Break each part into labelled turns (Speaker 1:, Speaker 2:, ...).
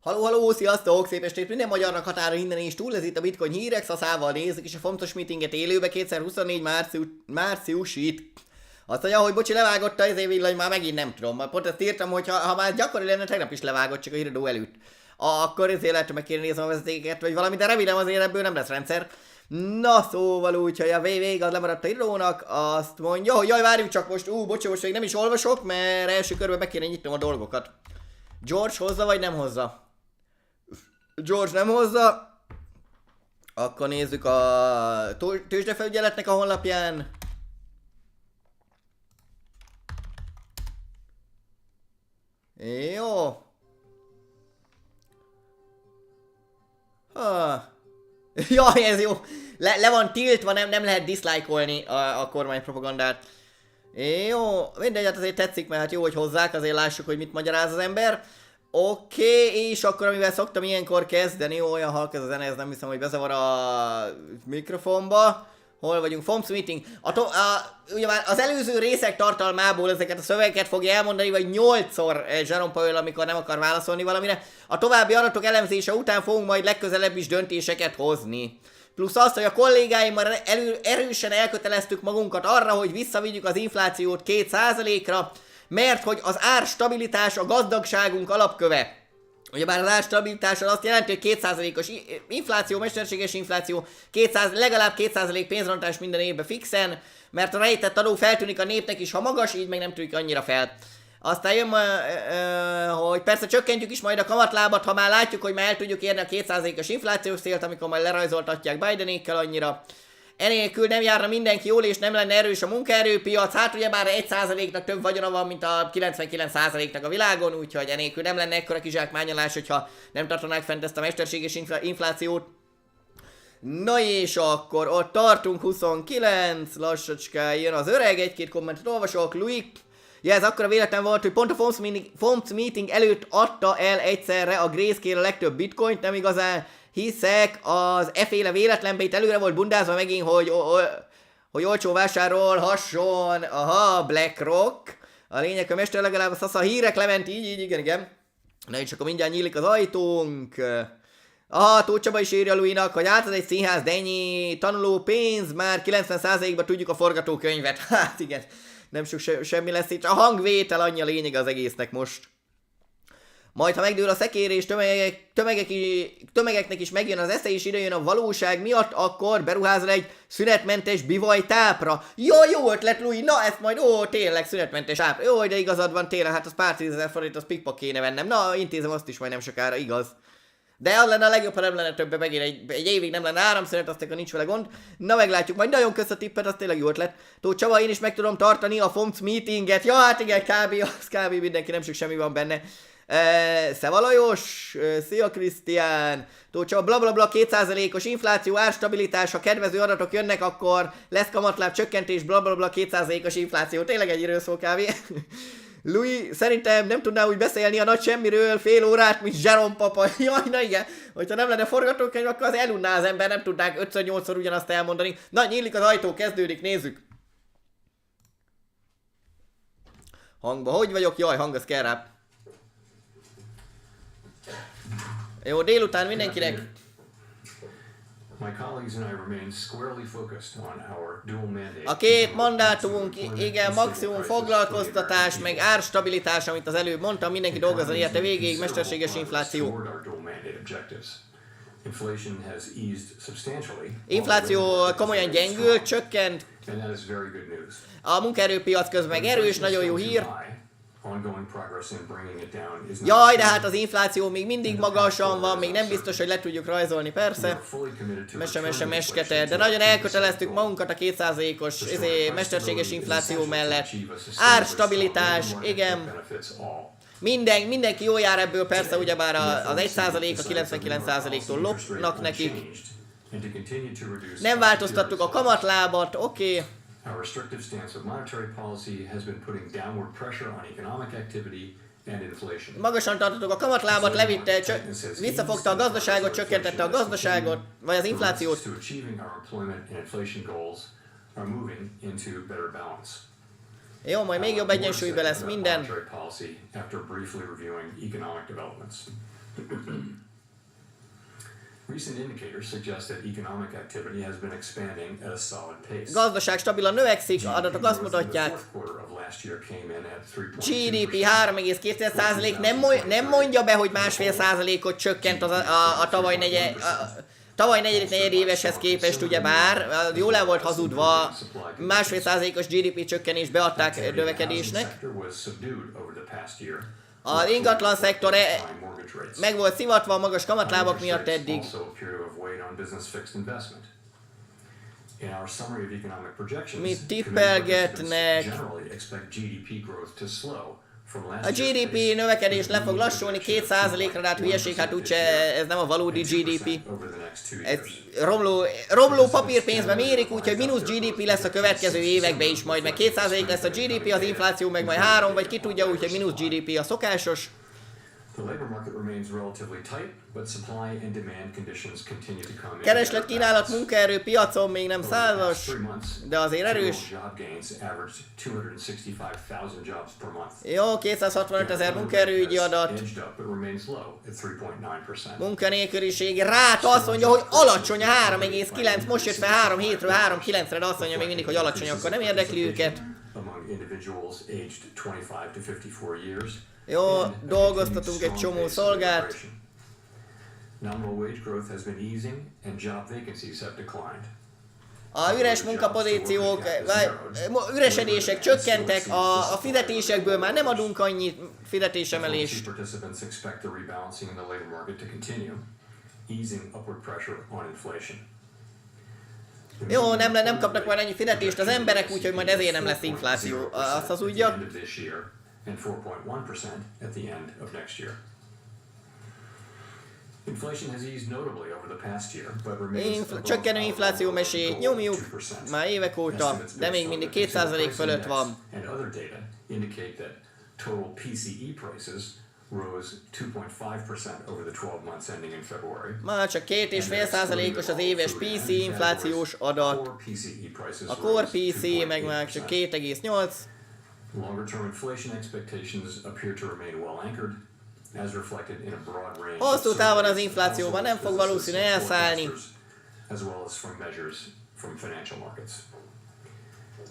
Speaker 1: Haló, sziasztok! Szép estét minden magyarnak határa innen és túl, ez itt a Bitcoin hírek, szaszával nézzük, és a FOMC-os meetinget élőbe 2024 március itt. Azt mondja, hogy bocsi, levágott az villany, már megint nem tudom. Pont ezt írtam, hogy ha már gyakori lenne, tegnap is levágott, csak a híradó előtt. Akkor ezért lehet, hogy meg kéne nézni a vezetéket, vagy valami, de remélem azért ebből nem lesz rendszer. Na szóval úgy, hogy a végig az lemaradt a híradónak, azt mondja, hogy jaj, várjunk csak most, bocsi, most még nem is olvasok, mert első körben meg kéne nyitnom a dolgokat. George hozza, vagy nem hozza? George nem hozza. Akkor nézzük a tőzsdefelügyeletnek a honlapján. Jó. Jaj, ez jó. Le van tiltva, nem lehet dislike-olni a kormánypropagandát. Jó, mindegy, hát azért tetszik, mert hát jó, hogy hozzák, azért lássuk, hogy mit magyaráz az ember. Oké, és akkor amivel szoktam ilyenkor kezdeni, olyan halk ez a zene, ez nem hiszem, hogy bezavar a mikrofonba. Hol vagyunk? FOMC meeting. Ugye már az előző részek tartalmából ezeket a szövegeket fogja elmondani, vagy 8-szor Jerome Powell, amikor nem akar válaszolni valamire. A további adatok elemzése után fogunk majd legközelebb is döntéseket hozni. Plusz azt, hogy a kollégáimmal erősen elköteleztük magunkat arra, hogy visszavigyük az inflációt 2%-ra, mert hogy az árstabilitás a gazdagságunk alapköve. Ugyebár az árstabilitás az azt jelenti, hogy 2%-os infláció, mesterséges infláció, legalább 2% pénzrontás minden évben fixen, mert a rejtett adó feltűnik a népnek is, ha magas, így meg nem tűnik annyira fel. Aztán jön, hogy persze csökkentjük is majd a kamatlábat, ha már látjuk, hogy már el tudjuk érni a 2%-os inflációs célt, amikor majd lerajzoltatják Bidenékkel annyira. Enélkül nem járna mindenki jól, és nem lenne erős a munkaerőpiac, hát ugyebár 1%-nak több vagyona van, mint a 99%-nak a világon, úgyhogy enélkül nem lenne ekkora kizsákmányolás, hogyha nem tartanák fent ezt a mesterséges inflációt. Na és akkor ott tartunk, 29, lassacskán jön az öreg, egy-két kommentet olvasok, Louis. Ja, ez akkora véletlen volt, hogy pont a FOMC meeting előtt adta el egyszerre a Grayscale a legtöbb bitcoint, nem igazán hiszek az e-féle véletlenbe, itt előre volt bundázva megint, hogy olcsó vásárolhasson, BlackRock. A lényeg, a mester legalább a szasza hírek lement, így, igen. Na és akkor mindjárt nyílik az ajtónk. Tóth Csaba is írja Louis-nak, hogy hát ez egy színház, de ennyi tanuló pénz, már 90%-ban tudjuk a forgatókönyvet. Hát igen, nem sok semmi lesz itt. A hangvétel annyi a lényeg az egésznek most. Majd, ha megdől a szekér és tömegeknek is megjön az esze és idejön a valóság miatt, akkor beruházol egy szünetmentes bivajtápra. Jó ötlet, Louis, na ezt majd, tényleg szünetmentes táp. Jó, de igazad van, tényleg, hát az pár 10 000 forint, az pikpak kéne vennem. Na, intézem azt is majd nem sokára, igaz. De az lenne a legjobb, ha nem lenne többe, megint egy évig nem lenne áramszünet, azt akkor nincs vele gond. Na meglátjuk, majd nagyon kösz a tippet, az tényleg jó ötlet. Tóth Csaba, én is meg tudom tartani a FOMC meetinget. Ja, hát igen, kb. Mindenki, nem sok semmi van benne. Szeva Lajos, szia Krisztián, Tóth Csaba, blablabla, 2%-os infláció, árstabilitás, ha kedvező adatok jönnek, akkor lesz kamatláb csökkentés, blablabla, 2%-os infláció, tényleg egyről szól kávé. Louis, szerintem nem tudná úgy beszélni a nagy semmiről fél órát, mint Jerome papa. Jaj, na igen, hogyha nem lenne forgatókönyv, akkor az elunná az ember, nem tudnák 5-8-szor ugyanazt elmondani. Na, nyílik az ajtó, kezdődik, nézzük. Hangba, hogy vagyok? Jaj, hang, az kell rá. Jó, délután mindenkinek. A két mandátumunk, igen, maximum foglalkoztatás, meg árstabilitás, amit az előbb mondtam, mindenki dolgozzon ilyet a végéig, mesterséges infláció. Infláció komolyan gyengült, csökkent. A munkaerőpiac közben meg erős, nagyon jó hír. Jaj, de hát az infláció még mindig magasan van, még nem biztos, hogy le tudjuk rajzolni, persze. Meskete, de nagyon elköteleztük magunkat a 2%-os mesterséges infláció mellett. Árstabilitás, igen. Mindenki jól jár ebből, persze, ugyebár az 1% a 99%-tól lopnak nekik. Nem változtattuk a kamatlábat, oké.
Speaker 2: Our restrictive stance of monetary policy has been putting downward pressure on economic activity and inflation.
Speaker 1: Magasan tartottuk a kamatlábat, levitte, visszafogta a gazdaságot, csökkentette a gazdaságot, vagy az inflációt.
Speaker 2: To achieving our employment and inflation goals are moving into better balance.
Speaker 1: Jó, majd még jobb egyensúlyban lesz minden.
Speaker 2: Recent indicators suggest that economic activity has been expanding at a solid pace.
Speaker 1: Gazdaság stabilan növekszik, adatok azt mutatják. GDP 3,2%, nem mondja be, hogy 1,5%-ot csökkent a tavaly negyedéveshez képest, ugyebár, jól el volt hazudva, 1,5%-os GDP csökkenést beadták növekedésnek. Az ingatlan szektor meg volt szivatva a magas kamatlábak miatt eddig. Mit tippelgetnek? A GDP növekedés le fog lassulni 2%-ra, de hát hülyeség, hát úgyse ez nem a valódi GDP. Ez romló papírpénzbe mérik, úgyhogy mínusz GDP lesz a következő években is majd, meg 2% lesz a GDP, az infláció meg majd 3, vagy ki tudja, úgyhogy mínusz GDP a szokásos. Kereslet, kínálat, munkaerő piacon még nem százas, de azért erős. Jó, 265 000 munkaerőügyi adat. Munkanélküliség ráta azt mondja, hogy alacsony a 3,9, most jött fel 3 hétről 3,9-re, de azt mondja még mindig, hogy alacsony, akkor nem érdekli őket. Jó, dolgoztatunk egy csomó szolgált. A üres munkapozíciók, üresedések csökkentek, a fizetésekből már nem adunk annyi fizetésemelést. Jó, nem kapnak majd annyi fizetést az emberek, úgyhogy majd ezért nem lesz infláció. Azt hazudja.
Speaker 2: And 4.1% at the end of next year. Inflation has eased notably over the past year, but remains
Speaker 1: csökkenő infláció mesét nyomjuk már évek óta, de még mindig 2% fölött van.
Speaker 2: And other data indicate that total PCE prices rose 2.5% over the 12 months ending in February.
Speaker 1: Már csak 2,5%-os az éves PC inflációs adat. A core PC meg már csak 2,8.
Speaker 2: Longer-term inflation expectations appear to remain well anchored, as reflected in a broad range.
Speaker 1: Hosszú távon az inflációban nem fog valószínűleg elszállni.
Speaker 2: As well as from measures from financial markets.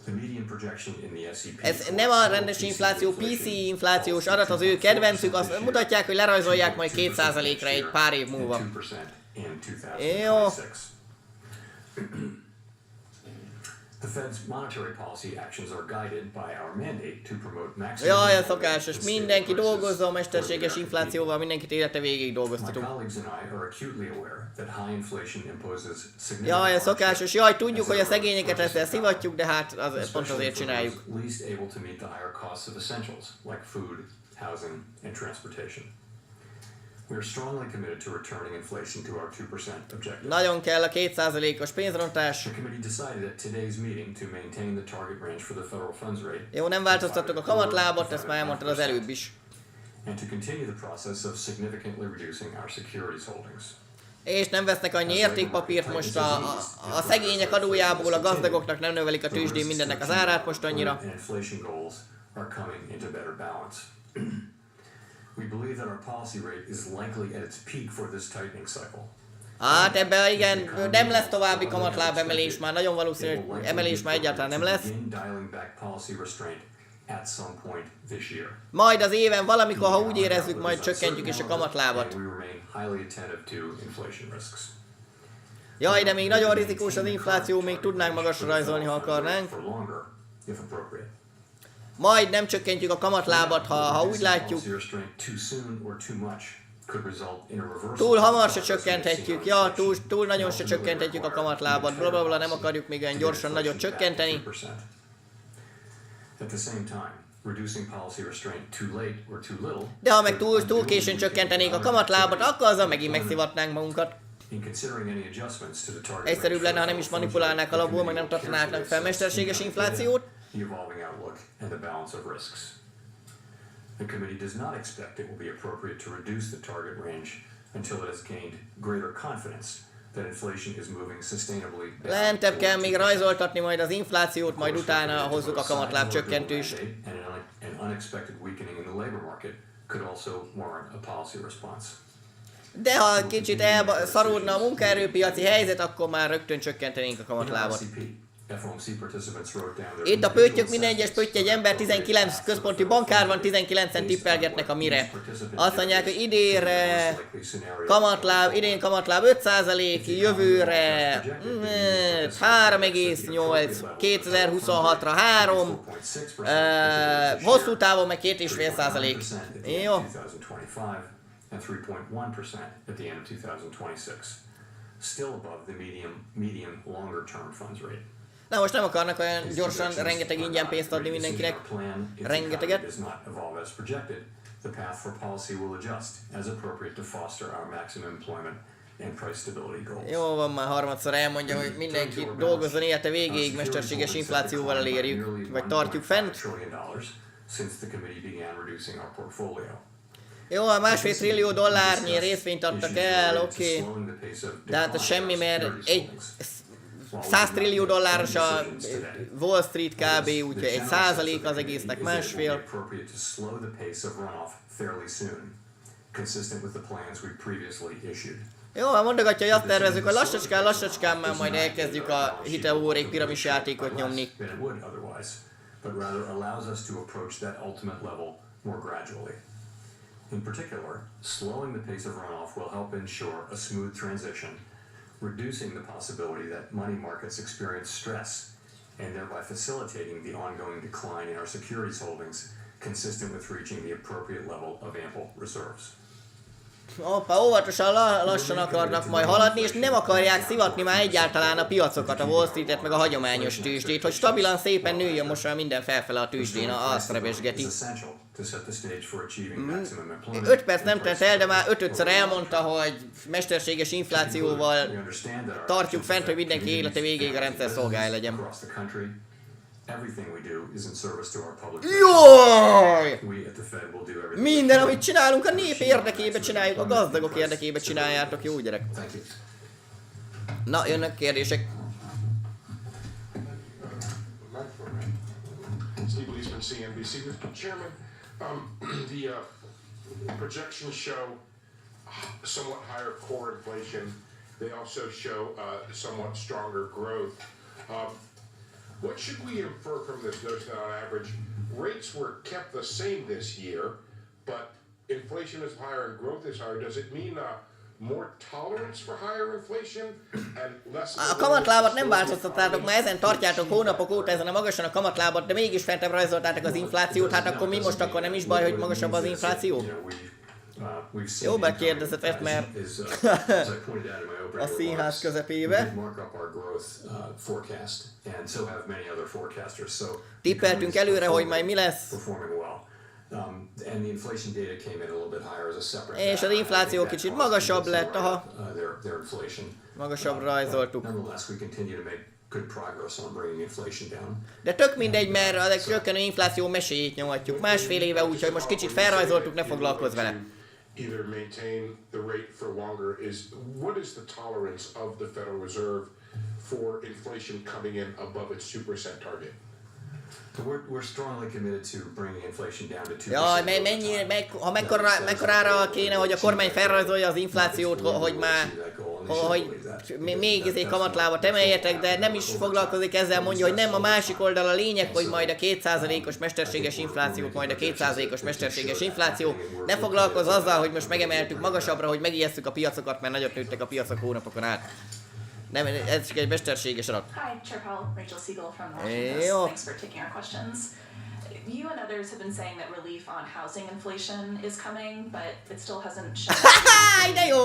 Speaker 2: The median projection in the S&P.
Speaker 1: Ez nem a rendes infláció, PC inflációs adat, az ő kedvencük, azt mutatják, hogy lerajzolják majd 2%-ra egy pár év múlva. Jó.
Speaker 2: The Fed's monetary policy actions are guided by our mandate to promote maximum.
Speaker 1: Jaj, ez szokásos. Mindenki dolgozza a mesterséges inflációval, mindenkit élete végig dolgoztatunk. Jaj, ez szokásos. Jaj, tudjuk, hogy a szegényeket ezzel szivatjuk, de hát pont azért csináljuk. Nagyon kell a 2%-os pénzrontás. Jó, nem változtattuk a kamatlábat, ezt már elmondtad az előbb is. És nem vesznek annyi értékpapírt most a szegények adójából, a gazdagoknak nem növelik a tőzsdén mindennek az árát most annyira. We believe that our policy rate is likely at its peak for this tightening cycle. Hát ebben igen, nem lesz további kamatláb emelés, már nagyon valószínű, hogy emelés már egyáltalán nem lesz. Majd az éven valamikor, ha úgy érezzük, majd csökkentjük is a kamatlábat. Jaj, de még nagyon rizikós az infláció, még tudnánk magasra rajzolni, ha akarnánk. Majd nem csökkentjük a kamatlábat, ha úgy látjuk. Túl hamar se csökkenthetjük, ja, túl nagyon se csökkenthetjük a kamatlábat, blablabla, nem akarjuk még olyan gyorsan nagyot csökkenteni. De ha meg túl későn csökkentenék a kamatlábat, akkor azzal megint megszivatnánk magunkat. Egyszerűbb lenne, ha nem is manipulálnák alapból, meg nem tartanáknak fel mesterséges inflációt. The committee does not expect it will be appropriate to reduce the target range until it has gained greater confidence that inflation is moving sustainably. Lentebb kell még rajzoltatni majd az inflációt, majd utána hozzuk a kamatláb csökkentést.
Speaker 2: An unexpected weakening in the labor market could also warrant a policy response.
Speaker 1: De ha kicsit elszaródna a munkaerőpiaci helyzet, akkor már rögtön csökkentenénk a kamatlábat. Itt a pöttyök, minden egyes pötty egy ember, 19 központi bankár van, 19-en tippelgetnek a mire. Azt mondják, hogy idén kamatláb 5%, jövőre 3,8, 2026-ra 3, hosszú távon meg 2,5%. Jó.
Speaker 2: And 3.1% at the end of 2026, still above the medium longer-term funds rate.
Speaker 1: Na most nem akarnak olyan gyorsan rengeteg ingyen pénzt adni mindenkinek. Rengeteget.
Speaker 2: The path for policy will adjust as appropriate to foster our maximum employment and price stability goals.
Speaker 1: Jó van, már harmadszor elmondja, hogy mindenki dolgozzon élete végéig, mesterséges inflációval elérjük, vagy tartjuk fent.
Speaker 2: Since the committee began reducing our portfolio.
Speaker 1: Jó, a $1,5 trillió részvényt adtak el, oké. De hát ez semmi, mert egy $100 trillió a Wall Street kb, úgyhogy 1% az egésznek másfél. Jó, hát mondogatja, hogy azt tervezzük, hogy lassacskán már majd elkezdjük a hitelórék piramis játékot nyomni.
Speaker 2: In particular, slowing the pace of runoff will help ensure a smooth transition, reducing the possibility that money markets experience stress, and thereby facilitating the ongoing decline in our securities holdings, consistent with reaching the appropriate level of ample reserves.
Speaker 1: Hoppa, óvatosan lassan akarnak majd haladni, és nem akarják szivatni már egyáltalán a piacokat, a Wall Street-et, meg a hagyományos tőzsdét, hogy stabilan szépen nőjön most már minden felfele a tőzsdén, azt rebesgeti. 5 perc nem telt el, de már 5-ször elmondta, hogy mesterséges inflációval tartjuk fent, hogy mindenki élete végéig a rendszer szolgálja legyen. Jaj! Minden, amit csinálunk, a nép érdekébe csináljuk, a gazdagok érdekébe csináljátok, jó gyerek. Na, jönnek kérdések.
Speaker 3: The projections show somewhat higher core inflation. They also show somewhat stronger growth. What should we infer from this notion that on average rates were kept the same this year, but inflation is higher and growth is higher? Does it mean more tolerance for higher inflation and less...
Speaker 1: A kamatlábat nem változtattátok, már ezen tartjátok hónapok óta ezen a magasan a kamatlábat, de mégis fentebb rajzoltátok az inflációt, hát akkor mi most akkor nem is baj, hogy magasabb az infláció? Jó megkérdezett, mert a színház közepébe. Tippeltünk előre, hogy majd mi lesz. És az infláció kicsit magasabb lett, aha. Magasabb rajzoltuk. De tök mindegy, mert a csökkenő infláció meséjét nyomatjuk. Másfél éve, úgyhogy most kicsit felrajzoltuk, ne foglalkozz vele.
Speaker 3: Either maintain the rate for longer is what is the tolerance of the Federal Reserve for inflation coming in above its 2% target?
Speaker 2: We're strongly committed to bringing inflation down to 2%.
Speaker 1: Jaj, ha mekkorára kéne, hogy a kormány felrajzolja az inflációt, hogy már hogy még kamatlábat emeljetek, de nem is foglalkozik ezzel, mondja, hogy nem, a másik oldal a lényeg, hogy majd a 2%-os mesterséges inflációt, majd a 2%-os mesterséges infláció. Ne foglalkozz azzal, hogy most megemeltük magasabbra, hogy megijesztük a piacokat, mert nagyot nőttek a piacok hónapokon át. Nem, ez csak egy mesterséges adat.
Speaker 4: Hi, Chair Paul, Rachel Siegel from Lassúnak. Thanks for taking our questions. You and others have been saying that relief on housing inflation is coming, but it still hasn't shown.
Speaker 1: De jó!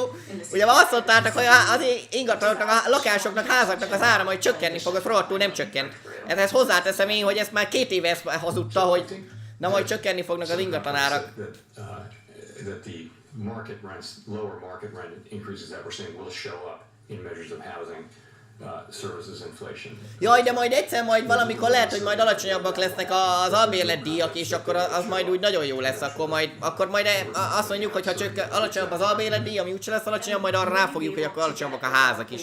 Speaker 1: Ugye azt mondtátok, hogy az ingatlanoknak, a lakásoknak, házaknak az ára majd csökkenni fog, az rohadtul nem csökkent. Ehhez hozzáteszem én, hogy ezt már 2 éve ezt hazudta, hogy na majd csökkenni fognak az ingatlanárak. Jaj, de majd egyszer valamikor lehet, hogy majd alacsonyabbak lesznek az albérletdíjak, és akkor az majd úgy nagyon jó lesz, akkor majd azt mondjuk, hogy ha csak alacsonyabb az albérletdíj, ami úgyse lesz alacsonyabb, majd arra ráfogjuk, hogy akkor alacsonyabbak a házak is.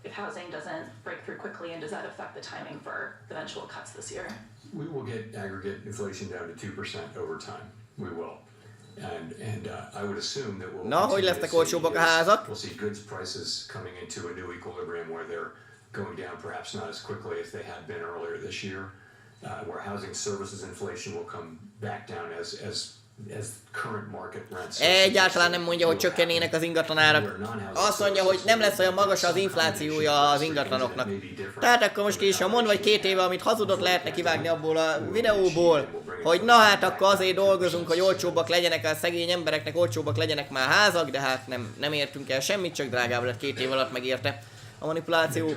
Speaker 4: If housing doesn't break through quickly, and does that affect the timing for eventual cuts this year?
Speaker 2: We will get aggregate inflation down to 2% over time. We will. And I would assume that we'll
Speaker 1: Na, hogy
Speaker 2: continue
Speaker 1: lesznek
Speaker 2: to
Speaker 1: olcsóbbak a házak?
Speaker 2: we'll see goods prices coming into a new equilibrium where they're going down perhaps not as quickly as they had been earlier this year, where housing services inflation will come back down as current market rents.
Speaker 1: Egyáltalán nem mondja, hogy csökkennének az ingatlanárak. Azt mondja, hogy nem lesz olyan magas az inflációja az ingatlanoknak. Tehát akkor most ki is, ha mond vagy 2 éve, amit hazudott, lehetne kivágni abból a videóból, hogy na hát akkor azért dolgozunk, hogy olcsóbbak legyenek a szegény embereknek, olcsóbbak legyenek már házak, de hát nem értünk el semmit, csak drágább lett 2 év alatt megérte a manipuláció.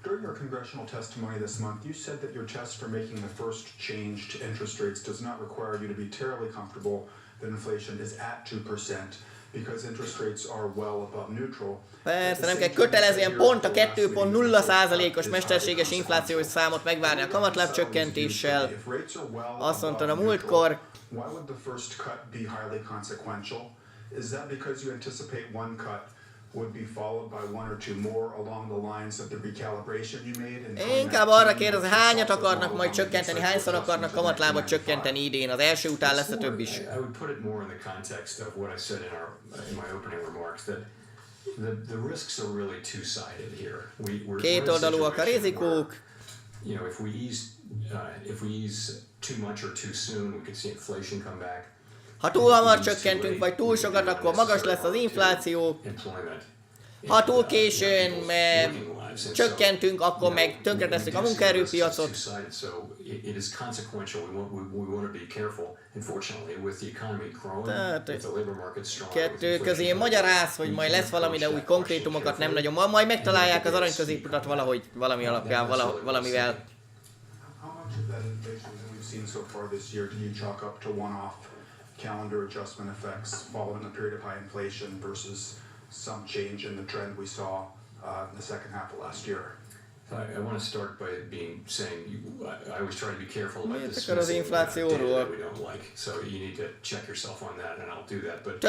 Speaker 5: During your congressional testimony this month, you said that your test for making the first change to interest rates does not require you to be terribly comfortable that inflation is at 2% because interest rates are well above neutral.
Speaker 1: Persze, nem kell kötelezően pont a 2,0%-os mesterséges inflációs számot megvárni a kamatláb csökkentéssel. Azt mondtad a múltkor.
Speaker 5: Why would the first cut be highly consequential? Is that because you anticipate one cut would be followed by one or two more along the lines of the recalibration you made?
Speaker 1: Inkább arra kérdezi, hányat akarnak majd csökkenteni, hányszor akarnak kamatlábat csökkenteni idén, az első után lesz a több is.
Speaker 2: I would put it more in the context of what I said in my opening remarks, that the risks are really two-sided here.
Speaker 1: Kétoldalúak a rizikók.
Speaker 2: You know, if we ease too much or too soon, we could see inflation come back.
Speaker 1: Ha túl hamar csökkentünk, vagy túl sokat, akkor magas lesz az infláció. Ha túl későn csökkentünk, akkor meg tönkretesszük a munkaerőpiacot. Tehát kettő közé magyaráz, hogy majd lesz valami, de új konkrétumokat nem nagyon. Majd megtalálják az arany középutat valahogy, valami alapján, valamivel.
Speaker 5: Calendar adjustment effects following a period of high inflation versus some change in the trend we saw in the second half of last year?
Speaker 2: I want to start by saying I always try to be careful about this
Speaker 1: az inflációról.
Speaker 2: that we don't like. So you need to check yourself on that, and I'll do that. But I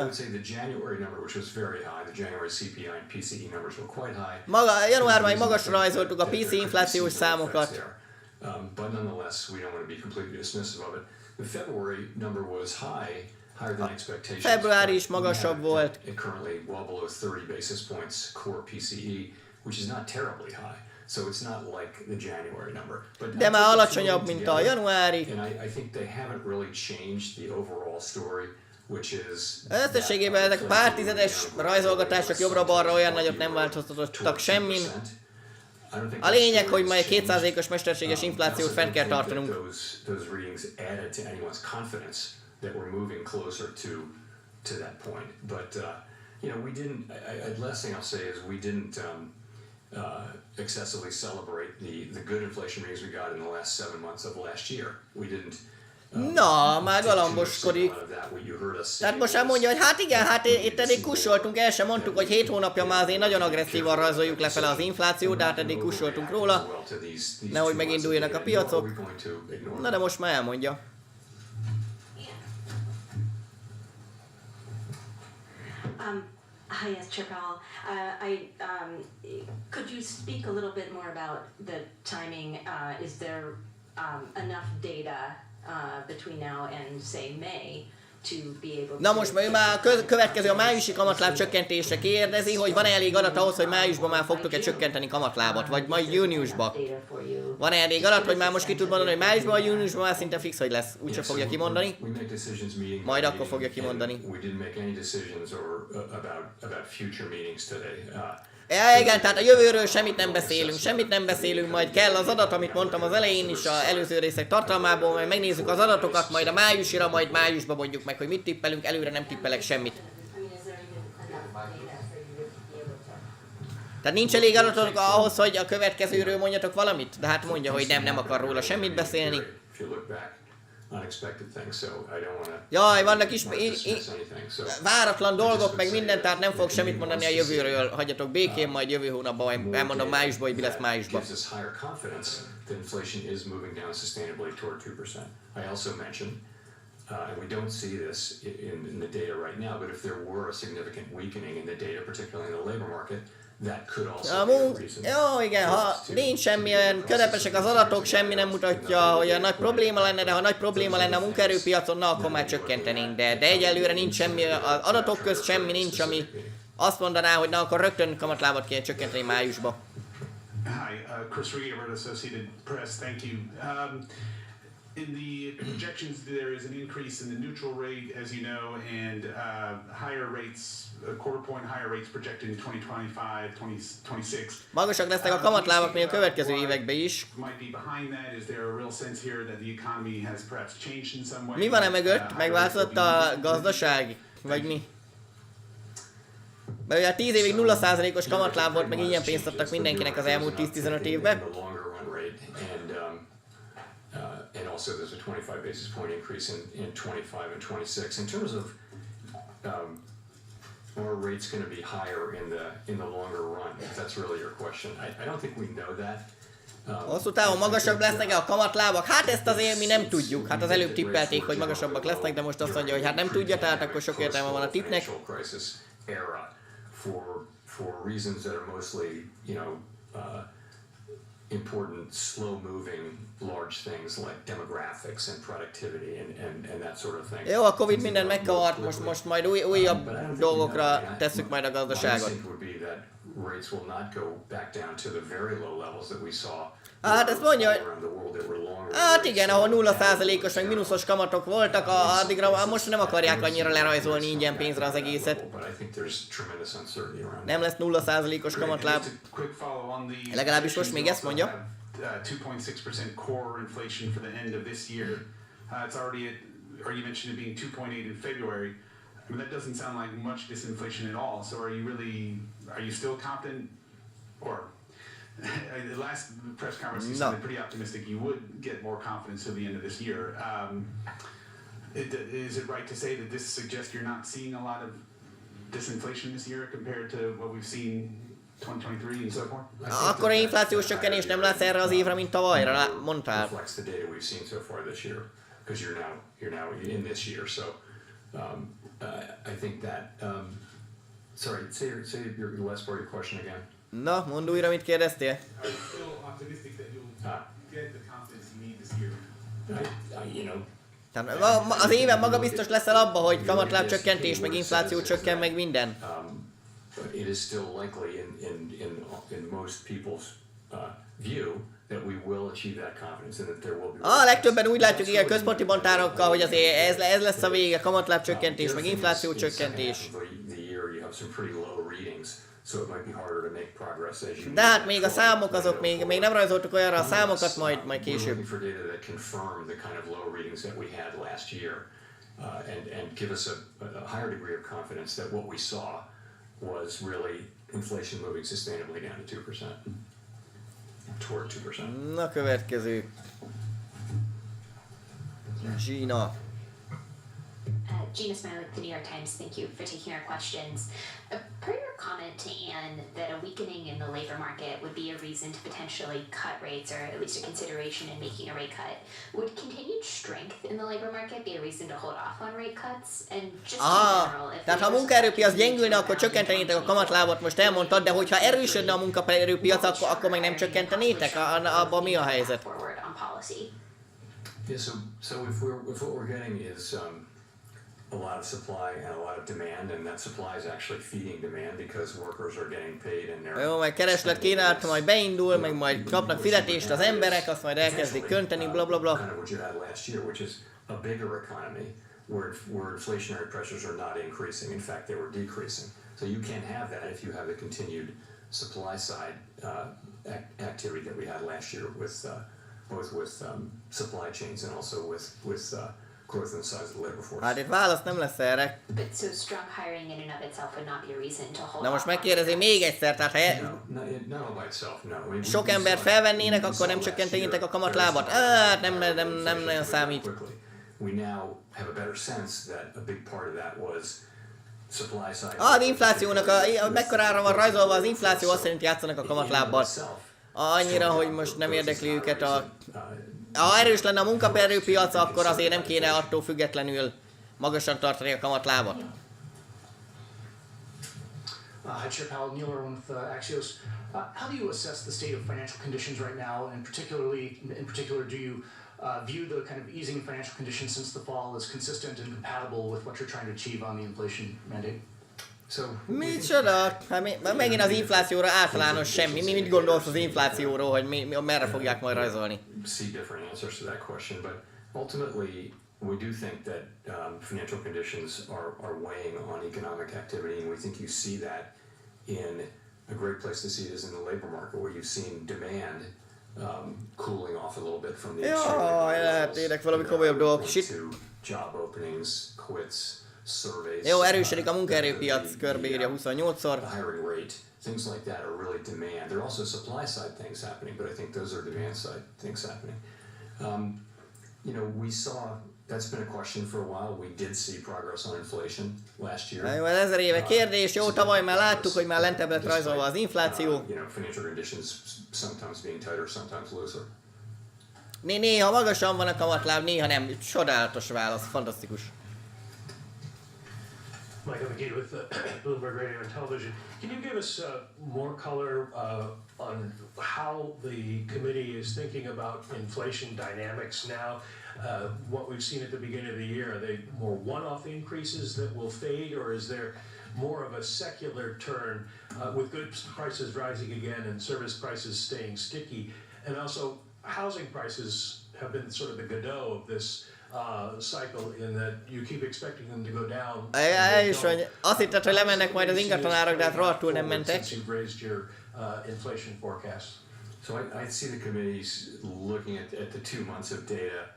Speaker 2: would say the January number, which was very high, the January CPI and PCE numbers were quite high.
Speaker 1: Januárban magasra rajzoltuk a PC inflációs számokat.
Speaker 2: But nonetheless, we don't want to be completely dismissive of it. The February number was higher than expectations.
Speaker 1: Februári is magasabb volt.
Speaker 2: Currently well below 30 basis points core PCE, which is not terribly high. So it's not like the January number.
Speaker 1: De már alacsonyabb, mint a januári.
Speaker 2: And I think they haven't really changed the overall story, which is
Speaker 1: összességében ezek a pár tizedes rajzolgatások jobbra-balra olyan nagyot nem változtattak semmin. A lényeg, hogy majd 2%-os mesterséges inflációt fent kell tartanunk.
Speaker 2: Those readings added to anyone's confidence that we're moving closer to that point. But you know, we didn't. Last thing I'll say is we didn't excessively celebrate the good inflation readings we got in the last 7 months of last year. We didn't.
Speaker 1: Na, már galamboskodik. Tehát most már mondja, hogy hát igen, hát itt eddig kussoltunk, el sem mondtuk, hogy 7 hónapja már azért nagyon agresszívan rajzoljuk lefele az inflációt, de hát eddig kussoltunk róla. Nehogy meginduljanak a piacok. Na de most már elmondja.
Speaker 6: Hi, yes, Chair Powell. Could you speak a little bit more about the timing? Is there enough data between now and say May to be able to...
Speaker 1: Na most ő már következő a májusi kamatláb csökkentésre kérdezi, hogy van-e elég adat ahhoz, hogy májusban már fogtok-e csökkenteni kamatlábat, vagy majd júniusban. Van-e elég adat, hogy már most ki tud mondani, hogy májusban vagy júniusban már szinte fix, hogy lesz. Úgyse fogja kimondani. Majd akkor fogja kimondani. Igen, tehát a jövőről semmit nem beszélünk, majd kell az adat, amit mondtam az elején is, az előző részek tartalmából, majd megnézzük az adatokat, majd a májusira, majd májusban mondjuk meg, hogy mit tippelünk, előre nem tippelek semmit. Tehát nincs elég adatok ahhoz, hogy a következőről mondjatok valamit? De hát mondja, hogy nem akar róla semmit beszélni. Jaj, vannak is váratlan dolgok, meg minden, tehát nem fog semmit mondani a jövőről. Hagyjatok békén, majd jövő hónapban elmondom májusban, hogy mi lesz májusban.
Speaker 2: and we don't see this in the data right now, but if there were a significant weakening in the data, particularly in the labor market, that could also be a reason.
Speaker 1: Jó, igen, ha nincs semmilyen közepesek az adatok, semmi nem mutatja, hogy a nagy probléma lenne, de ha nagy probléma lenne a munkaerőpiacon, na akkor már csökkentenénk. De egyelőre nincs semmi, az adatok közt semmi nincs, ami azt mondaná, hogy na akkor rögtön kamatlábat kéne csökkenteni májusba.
Speaker 7: Hi, Chris Reaver, Associated Press. Thank you. In the projections, there is an increase in the neutral rate, as you know, and higher rates, a quarter point higher rates projected in 2025, 2026.
Speaker 1: Magasak lesznek a kamatlábak még a következő években is.
Speaker 7: Might be behind that. Is there a real sense here that the economy has perhaps changed in some way?
Speaker 1: Mi van mögött? Megváltozott a gazdaság? Vagy mi? Mert ugye 10 évig 0%-os kamatláb volt, meg ingyen pénzt adtak mindenkinek az elmúlt 10-15 évben.
Speaker 2: And also there's a 25 basis point increase in 25 and 26. In terms of are rates going to be higher in the longer run? If that's really your question, I don't think we know that.
Speaker 1: Hosszú távon magasabb lesznek a kamatlábak? Hát ezt azért mi nem tudjuk. Hát az előbb tippelték, hogy magasabbak lesznek, de most azt mondja, hogy hát nem tudja, tehát akkor sok értelme van a tippnek.
Speaker 2: For reasons that are mostly, important, slow-moving, large things like demographics and productivity and that sort of thing.
Speaker 1: Jó, a Covid mindent megkavart, most majd újabb dolgokra tesszük majd a gazdaságot.
Speaker 2: Rates will not go back down to the very low levels that we saw.
Speaker 1: Hát ezt mondja, hogy hát igen, ahol 0%-os meg mínuszos kamatok voltak, addigra most nem akarják annyira lerajzolni ingyen pénzre az egészet. Nem lesz 0%-os kamatláb. Legalábbis most még ezt mondja.
Speaker 7: 2.6% core inflation for the end of this year. It's already at, or you mentioned it being 2.8 in February. I mean, that doesn't sound like much disinflation at all. So are you still confident, or the last press conference you sounded pretty optimistic you would get more confidence at the end of this year. Is it right to say that this suggests you're not seeing a lot of disinflation this year compared to what we've seen 2023 and so forth?
Speaker 1: Akkor a inflációs csökkenés nem lesz erre az évre, mint tavalyra, mondtál.
Speaker 2: Reflects the data we've seen so far this year, because you're now in this year, so I think that. Sorry, say your last part of your question again.
Speaker 1: Na, mondd újra, mit kérdeztél?
Speaker 7: Are you still optimistic that you'll get the confidence you need this year?
Speaker 1: Tehát az éven maga biztos leszel abba, hogy kamatláb csökkentés, meg infláció csökken, meg minden.
Speaker 2: It is still likely in most people's view that we will achieve that confidence and that there will be.
Speaker 1: A legtöbben úgy látjuk ilyen központi bantárokkal, hogy azért ez lesz a vége, kamatláb csökkentés, meg infláció csökkentés. De hát még a számok azok még nem rajzoltuk olyanra a számokat, majd később.
Speaker 2: And give us a higher degree of confidence that what we saw was really inflation moving sustainably down to 2%. Toward 2%.
Speaker 1: Na, következő. Gina.
Speaker 8: Gina Smiley with the New York Times, thank you for taking our questions. Per your comment to Anne that a weakening in the labor market would be a reason to potentially cut rates, or at least a consideration in making a rate cut, would continued strength in the labor market be a reason to hold off on rate cuts? And just in general, if
Speaker 1: tehát ha a munkaerőpiac gyengülne, akkor csökkentenétek a kamatlábot, most elmondtad, de hogyha erősödne a munkaerőpiac, akkor meg nem csökkentenétek? Abban mi a helyzet?
Speaker 2: Yeah, so if what we're getting is a lot of supply and a lot of demand, and that supply is actually feeding demand because workers are getting paid and they're.
Speaker 1: Jó, majd kereslet kínálat, majd beindul, meg majd kapnak fizetést az emberek, azt majd elkezdik könteni, bla bla bla.
Speaker 2: Kind of what you had last year, which is a bigger economy where inflationary pressures are not increasing. In fact, they were decreasing. So you can't have that if you have the continued supply side activity that we had last year with both with supply chains and also with growth in the size of the labor force.
Speaker 1: Hát itt válasz nem lesz erre.
Speaker 8: But so strong hiring in and of itself would not be a reason to hold.
Speaker 1: Na most megkérdezi még egyszer, tehát ha sok embert felvennének, akkor nem csökkentenétek a kamatlábat? Hát nem nagyon számít.
Speaker 2: We now have a better sense that a big part of that was supply side.
Speaker 1: Az inflációnak mekkorára van rajzolva az infláció, azt szerint játszanak a kamatlábbal. Annyira, hogy most nem érdekli őket a ha erős lenne a munkaerőpiac, akkor azért nem kéne attól függetlenül magasan tartani a kamatlábat.
Speaker 9: Hi, Chair Powell, Neil Irwin with Axios. How do you assess the state of financial conditions right now, and in particular, do you view the kind of easing in financial conditions since the fall as consistent and compatible with what you're trying to achieve on the inflation mandate?
Speaker 1: Micsoda? Hát megint az inflációra általános semmi. Mit gondolsz az inflációról, hogy merre fogják majd rajzolni?
Speaker 2: See different answers to that question, but ultimately we do think that financial conditions are weighing on economic activity, and we think you see that in a great place to see it is in the labor market, where you've seen demand cooling off a little bit from the
Speaker 1: lehetnének valami komolyabb dolgok is itt.
Speaker 2: Job openings, quits, surveys.
Speaker 1: Jó, erősödik a munkaerőpiac, körbeírja 28-szor.
Speaker 2: The hiring rate, things like that are really demand. There are also supply side things happening, but I think those are demand side things happening. We saw, that's been a question for a while. We did see progress on inflation last year.
Speaker 1: Jó, 1000 éve kérdés, jó, tavaly már láttuk, hogy már lentebb lett rajzolva az infláció.
Speaker 2: Financial conditions sometimes being tighter, sometimes looser.
Speaker 1: Néha magasan van a kamatláb, néha nem. Csodálatos válasz, fantasztikus.
Speaker 10: Michael McGee with Bloomberg Radio and Television. Can you give us more color on how the committee is thinking about inflation dynamics now? What we've seen at the beginning of the year, are they more one-off increases that will fade, or is there more of a secular turn with goods prices rising again and service prices staying sticky? And also, housing prices have been sort of the Godot of this cycle in that you keep expecting them to go down.
Speaker 1: És hogy azt hitted, hogy lemennek majd az ingatlanárak, de hát rohadtul nem mentek.
Speaker 10: Since you've raised your inflation forecast.
Speaker 2: So I see the committees looking at the 2 months of data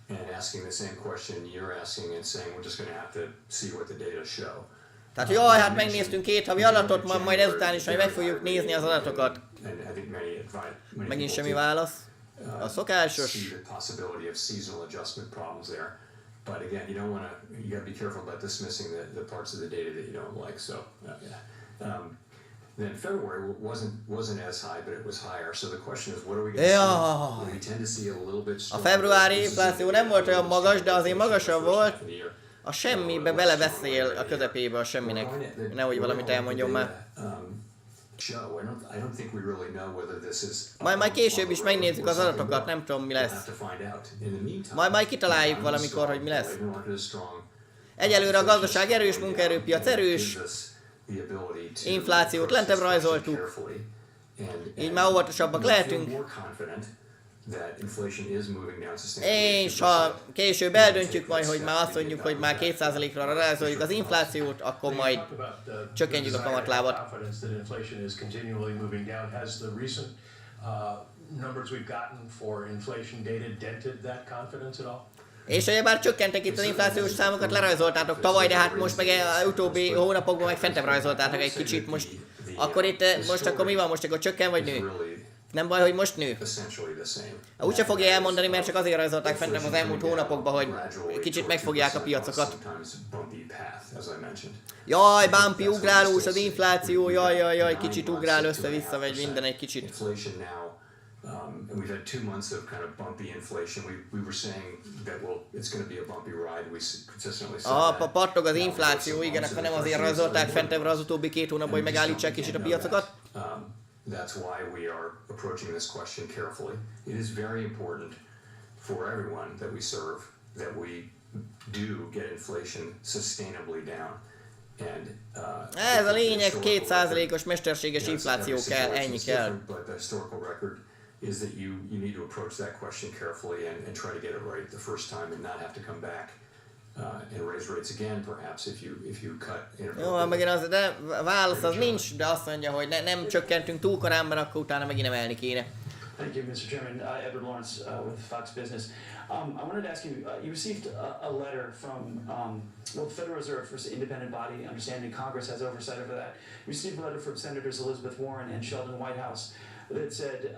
Speaker 2: and asking the same question you're asking and saying we're just going to have to see what the data show.
Speaker 1: Tehát jaj, hát megnéztünk 2 havi adatot, majd ezután is, hogy meg fogjuk nézni az adatokat. Megint semmi válasz. A szokásos.
Speaker 2: See the possibility of seasonal adjustment problems there. But again, you got to be careful about dismissing the parts of the data that you don't like. So then February wasn't as high, but it was higher. So the question is, what are we going to see? We tend to see a little bit
Speaker 1: stronger. A februári infláció nem volt olyan magas, de azért magasabb volt. A semmibe belebeszél a közepébe a semminek. Nehogy valamit elmondjon már. Majd később is megnézzük az adatokat, nem tudom mi lesz. Majd kitaláljuk valamikor, hogy mi lesz. Egyelőre a gazdaság erős, munkaerőpiac erős, inflációt lentebb rajzoltuk, így már óvatosabbak lehetünk. És ha később eldöntjük majd, hogy már azt mondjuk, hogy már 2%-ra rázoljuk az inflációt, akkor majd csökkentjük a kamatlábat. És ugyebár csökkentek itt az inflációs számokat, lerajzoltátok tavaly, de hát most meg utóbbi hónapokban meg fentebb rajzoltátok egy kicsit. Most akkor mi van? Most akkor csökken vagy nő? Nem baj, hogy most nő. Úgyse fogja elmondani, mert csak azért rajzolták fentem az elmúlt hónapokban, hogy kicsit megfogják a piacokat. Jaj, bumpy, ugrálós az infláció, jaj, kicsit ugrál össze-vissza, vagy minden egy kicsit.
Speaker 2: We've had 2 months of kind of bumpy inflation. We were saying that it's going to be a bumpy ride. We consistently said that.
Speaker 1: Pattog az infláció, igen, akkor nem azért rajzolták fentebbre az utóbbi 2 hónapban, hogy megállítsák kicsit a piacokat.
Speaker 2: That's why we are approaching this question carefully. It is very important for everyone that we serve that we do get inflation sustainably down.
Speaker 1: Ez a lényeg, 2%-os mesterséges infláció kell, ennyi kell.
Speaker 2: But the historical record is that you need to approach that question carefully and try to get it right the first time and not have to come back and raise rates again perhaps if you cut.
Speaker 1: Jó, megint az, de válasz az nincs, de azt mondja, hogy nem csökkentünk túl korán, mert akkor utána megint emelni kéne.
Speaker 11: Thank you, Mr. Chairman. Edward Lawrence with Fox Business. I wanted to ask you, you received a letter from, the Federal Reserve, first independent body, understanding Congress has oversight over that. You received a letter from Senators Elizabeth Warren and Sheldon Whitehouse that said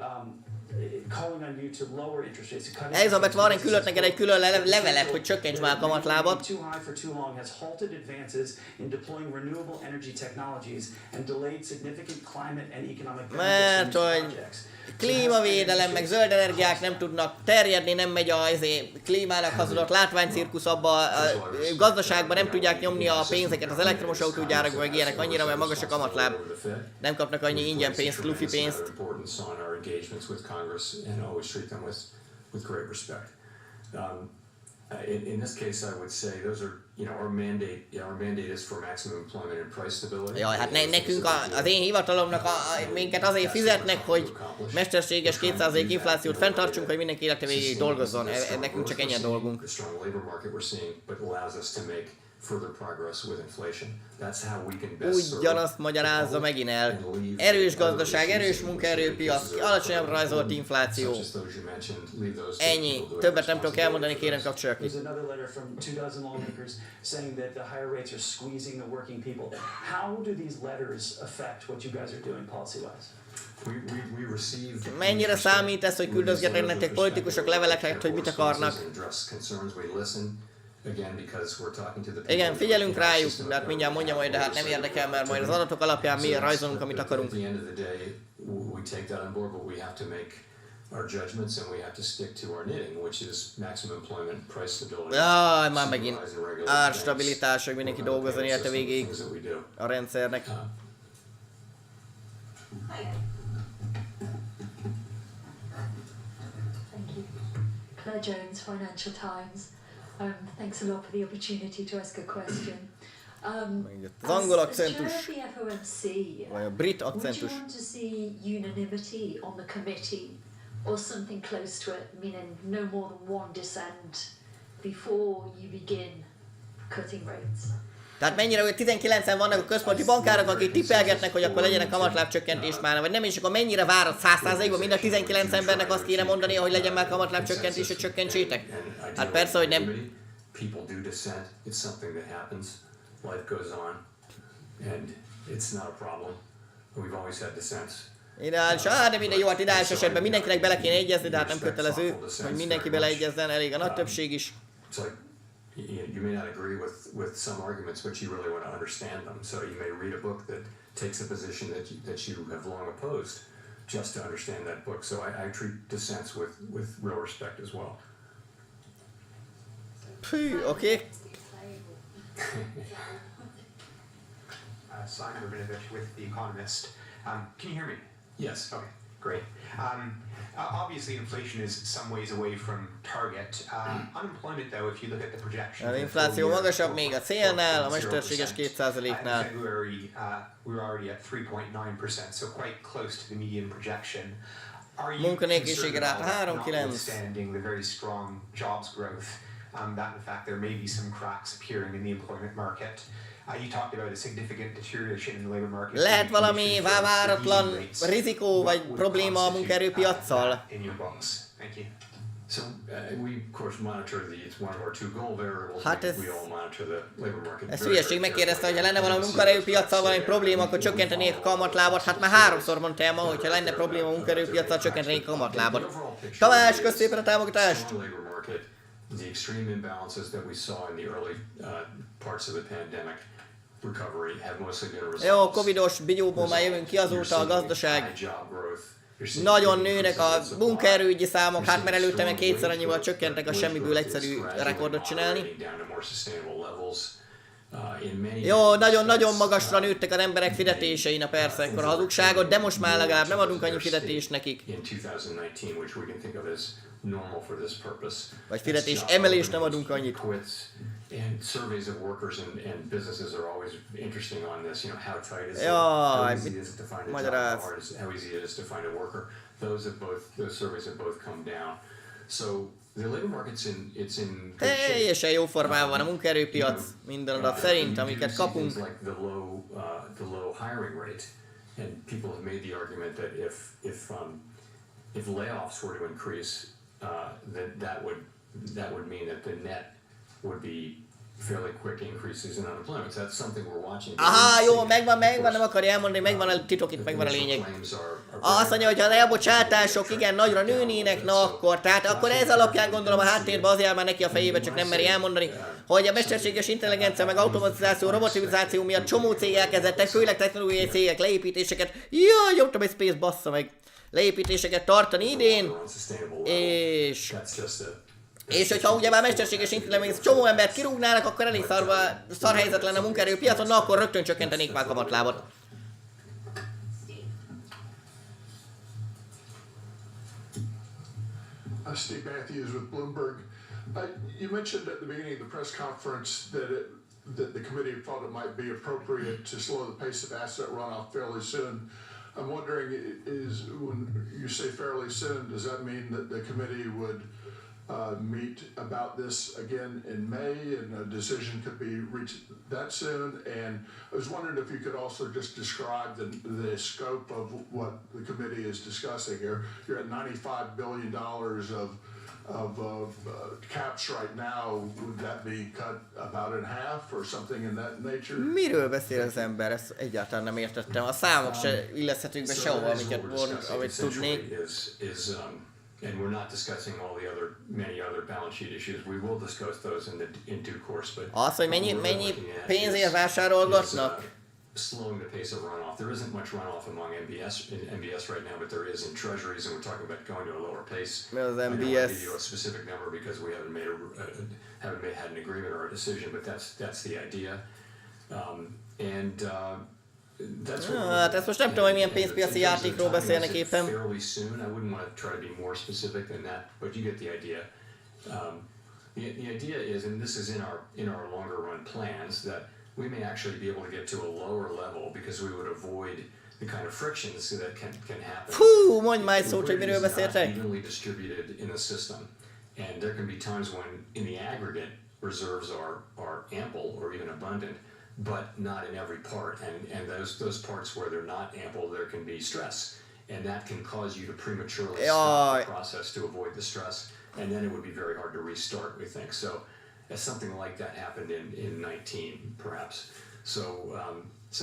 Speaker 11: calling on you to lower interest rates.
Speaker 1: Elizabeth Warren küldött neked egy külön levelet, hogy csökkents már a kamatlábat.
Speaker 11: Too high for too long has halted advances in deploying renewable energy technologies and delayed significant climate and economic benefits from these projects.
Speaker 1: Klímavédelem, meg zöld energiák nem tudnak terjedni, nem megy a klímának hazudott látványcirkusz abba, a gazdaságban nem tudják nyomni a pénzeket az elektromos autógyárakba, meg ilyenek annyira, mert magas a kamatláb. Nem kapnak annyi ingyen pénzt, lufi pénzt.
Speaker 2: In this case, I would say those are, our mandate is for maximum employment and price stability.
Speaker 1: Jaj, hát nekünk az én hivatalomnak minket azért fizetnek, hogy mesterséges 2% inflációt fenntartsunk, hogy mindenki élete végéig dolgozzon. Nekünk csak ennyi a dolgunk. Ugyanazt magyarázza megint el. Erős gazdaság, erős munkaerőpiac, alacsonyabb rajzolt infláció. Ennyi. Többet nem tudok elmondani, kérem kapcsolja ki. Mennyire számít ez, hogy küldözgetnek nektek politikusok leveleket, hogy mit akarnak? Igen, figyelünk rájuk, de hát mindjárt mondja majd, de hát nem érdekel, mert majd az adatok alapján mi rajzolunk, amit akarunk. Jaj, már megint árstabilitás, hogy mindenki dolgozzon élete végéig a rendszernek.
Speaker 12: Claire Jones, Financial Times. Thanks a lot for the opportunity to ask a question.
Speaker 1: Az angol akcentus,
Speaker 12: As chair of the FOMC,
Speaker 1: vagy a brit
Speaker 12: would
Speaker 1: akcentus.
Speaker 12: you want to see unanimity on the committee, or something close to it, meaning no more than one dissent before you begin cutting rates?
Speaker 1: Tehát mennyire, hogy 19-en vannak a központi bankárok, akik tippelgetnek, hogy akkor legyenek kamatlábcsökkentés már, vagy nem, és akkor mennyire várod 100%-ban mind a 19 embernek azt kéne mondani, hogy legyen már kamatlábcsökkentés, hogy csökkentsétek? Hát persze, hogy nem. Ideális, de minden jó, hát ideális esetben mindenkinek bele kéne egyezni, de hát nem kötelező, hogy mindenki beleegyezzen, elég a nagy többség is.
Speaker 2: You may not agree with some arguments, but you really want to understand them. So you may read a book that takes a position that you have long opposed, just to understand that book. So I treat dissents with real respect as well.
Speaker 1: Okay.
Speaker 13: Simon Rabinovich with The Economist. Can you hear me?
Speaker 2: Yes.
Speaker 13: Okay, great. Obviously, inflation is some ways away from target. Unemployment, though, if you look at the projection.
Speaker 1: Az infláció magasabb még a célnál, a mesterséges 2%-nál.
Speaker 13: In February, we were already at 3.9%, so quite close to the median projection. Are you
Speaker 1: Munkanélküliségi ráta 3,9.
Speaker 13: notwithstanding the very strong jobs growth, that in fact there may be some cracks appearing in the employment market? You talked about a significant deterioration in the labor market.
Speaker 1: Lehet valami váratlan rizikó vagy probléma a munkaerőpiaccal?
Speaker 13: In your books. Thank you.
Speaker 2: So we of course monitor it's one of our two goal variables.
Speaker 1: Hát
Speaker 2: we all monitor the labor market.
Speaker 1: Ez hülyeség, megkérdezte, hogy ha lenne valami munkaerőpiacsal valami probléma, akkor csökkentenék a kamatlábat. Hát már 3-szor mondta el ma, hogyha lenne probléma a munkaerőpiacsal, csökkentenék a kamatlábat. Tamás, kösz szépen a támogatást!
Speaker 2: The extreme imbalances that we saw in the early parts of the pandemic recovery have mostly been a result.
Speaker 1: Jó, covidos bigyóból már jövünk ki, azóta a gazdaság nagyon nőnek a munkaerőügyi számok, hát mert előtte meg 2-szer annyival csökkentek, a semmiből egyszerű rekordot csinálni. Jó, nagyon-nagyon magasra nőttek az emberek fizetései, na persze, akkor a hazugságot, de most már legalább nem adunk annyi fizetést nekik. Vagy fizetés emelést nem adunk annyit.
Speaker 2: And surveys of workers and businesses are always interesting on this. How tight is it?
Speaker 1: How
Speaker 2: easy is it to find a job? How easy it is to find a worker? Those surveys have both come down. So the labor market's in
Speaker 1: teljesen jó formában van a munkaerőpiac minden adat szerint, amiket kapunk.
Speaker 2: Like the low hiring rate, and people have made the argument that if layoffs were to increase, that would mean that the net would be fairly quick increases in unemployment. So that's something we're watching.
Speaker 1: Aha, jó, megvan, nem akarja elmondani, megvan a titok, itt megvan a lényeg. Azt mondja, hogy ha az elbocsátások igen nagyra nőnének, na akkor, tehát akkor ez alapján gondolom a háttérben az jár már neki a fejébe, csak nem meri elmondani, hogy a mesterséges intelligencia meg automatizáció, robotizáció miatt csomó cég elkezdett, főleg technológiai cégek leépítéseket, jaj, nyomtam egy space, bassza meg, leépítéseket tartani idén, és hogyha ugye már mesterséges intelligencia csomó embert kirúgnának, akkor elég szar helyzet lenne a munkaerőpiacon, na akkor rögtön csökkentenék már kamatlábat.
Speaker 3: Steve Matthews with Bloomberg. You mentioned at the beginning of the press conference that the committee thought it might be appropriate to slow the pace of asset runoff fairly soon. I'm wondering, when you say fairly soon, does that mean that the committee would meet about this again in May and a decision could be reached that soon? And I was wondering if you could also just describe the scope of what the committee is discussing here. You're at $95 billion of caps right now. Would that be cut about in half or something in that nature?
Speaker 1: Miről beszél az ember? Ezt egyáltalán nem értettem. A számok se illeszhetünk be sehova, amit tudnék.
Speaker 2: And we're not discussing all the many other balance sheet issues. We will discuss those in due course. But
Speaker 1: az, hogy mennyi pénzért vásárolgatnak?
Speaker 2: Slowing the pace of runoff. There isn't much runoff among MBS right now, but there is in treasuries, and we're talking about going to a lower pace.
Speaker 1: Mi az
Speaker 2: I don't
Speaker 1: MBS?
Speaker 2: want to give you a specific number because we haven't had an agreement or a decision, but that's the idea.
Speaker 1: Hát ezt most nem tudom, hogy milyen pénzpiaci játékról beszélnek éppen.
Speaker 2: Fairly soon. I wouldn't want to try to be more specific than that, but you get the idea. The idea is, and this is in our longer run plans, that we may actually be able to get to a lower level because we would avoid the kind of frictions that can happen.
Speaker 1: Fú, mondj már egy szót, hogy miről beszéltek.
Speaker 2: Evenly distributed in the system, and there can be times when, in the aggregate, reserves are ample or even abundant, but not in every part. And those parts where they're not ample, there can be stress, and that can cause you to prematurely stop the process to avoid the stress, and then it would be very hard to restart, we think. So as something like that happened in 19, perhaps. So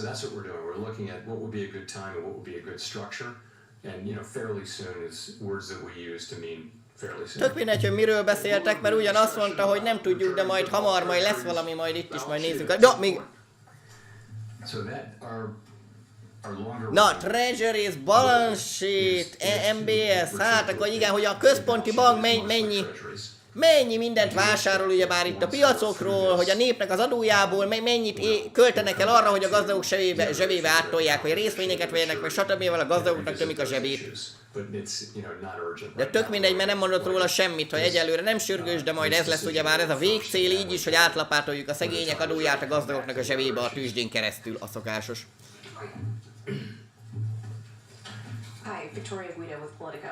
Speaker 2: that's what we're doing. We're looking at what would be a good time and what would be a good structure, and fairly soon is words that we use to mean fairly soon.
Speaker 1: Tök mindegy, hogy miről beszéltek, mert ugyan azt mondta, hogy nem tudjuk, de majd hamar, majd lesz valami, majd itt is, majd nézzük. Ja, még... Na, Treasuries, Balance Sheet, MBS, hát akkor igen, hogy a központi bank mennyi mindent vásárol ugyebár itt a piacokról, hogy a népnek az adójából mennyit költenek el arra, hogy a gazdagok zsebébe áttolják, hogy részvényeket vegyenek, meg stb. A gazdagoknak tömik a zsebét. De tök mindegy, mert nem mondott róla semmit, hogy egyelőre nem sürgős, de majd ez lesz ugyebár ez a végcél így is, hogy átlapátoljuk a szegények adóját a gazdagoknak a zsebébe a tőzsdén keresztül, a szokásos.
Speaker 14: Hi, Victoria Guido with Politico.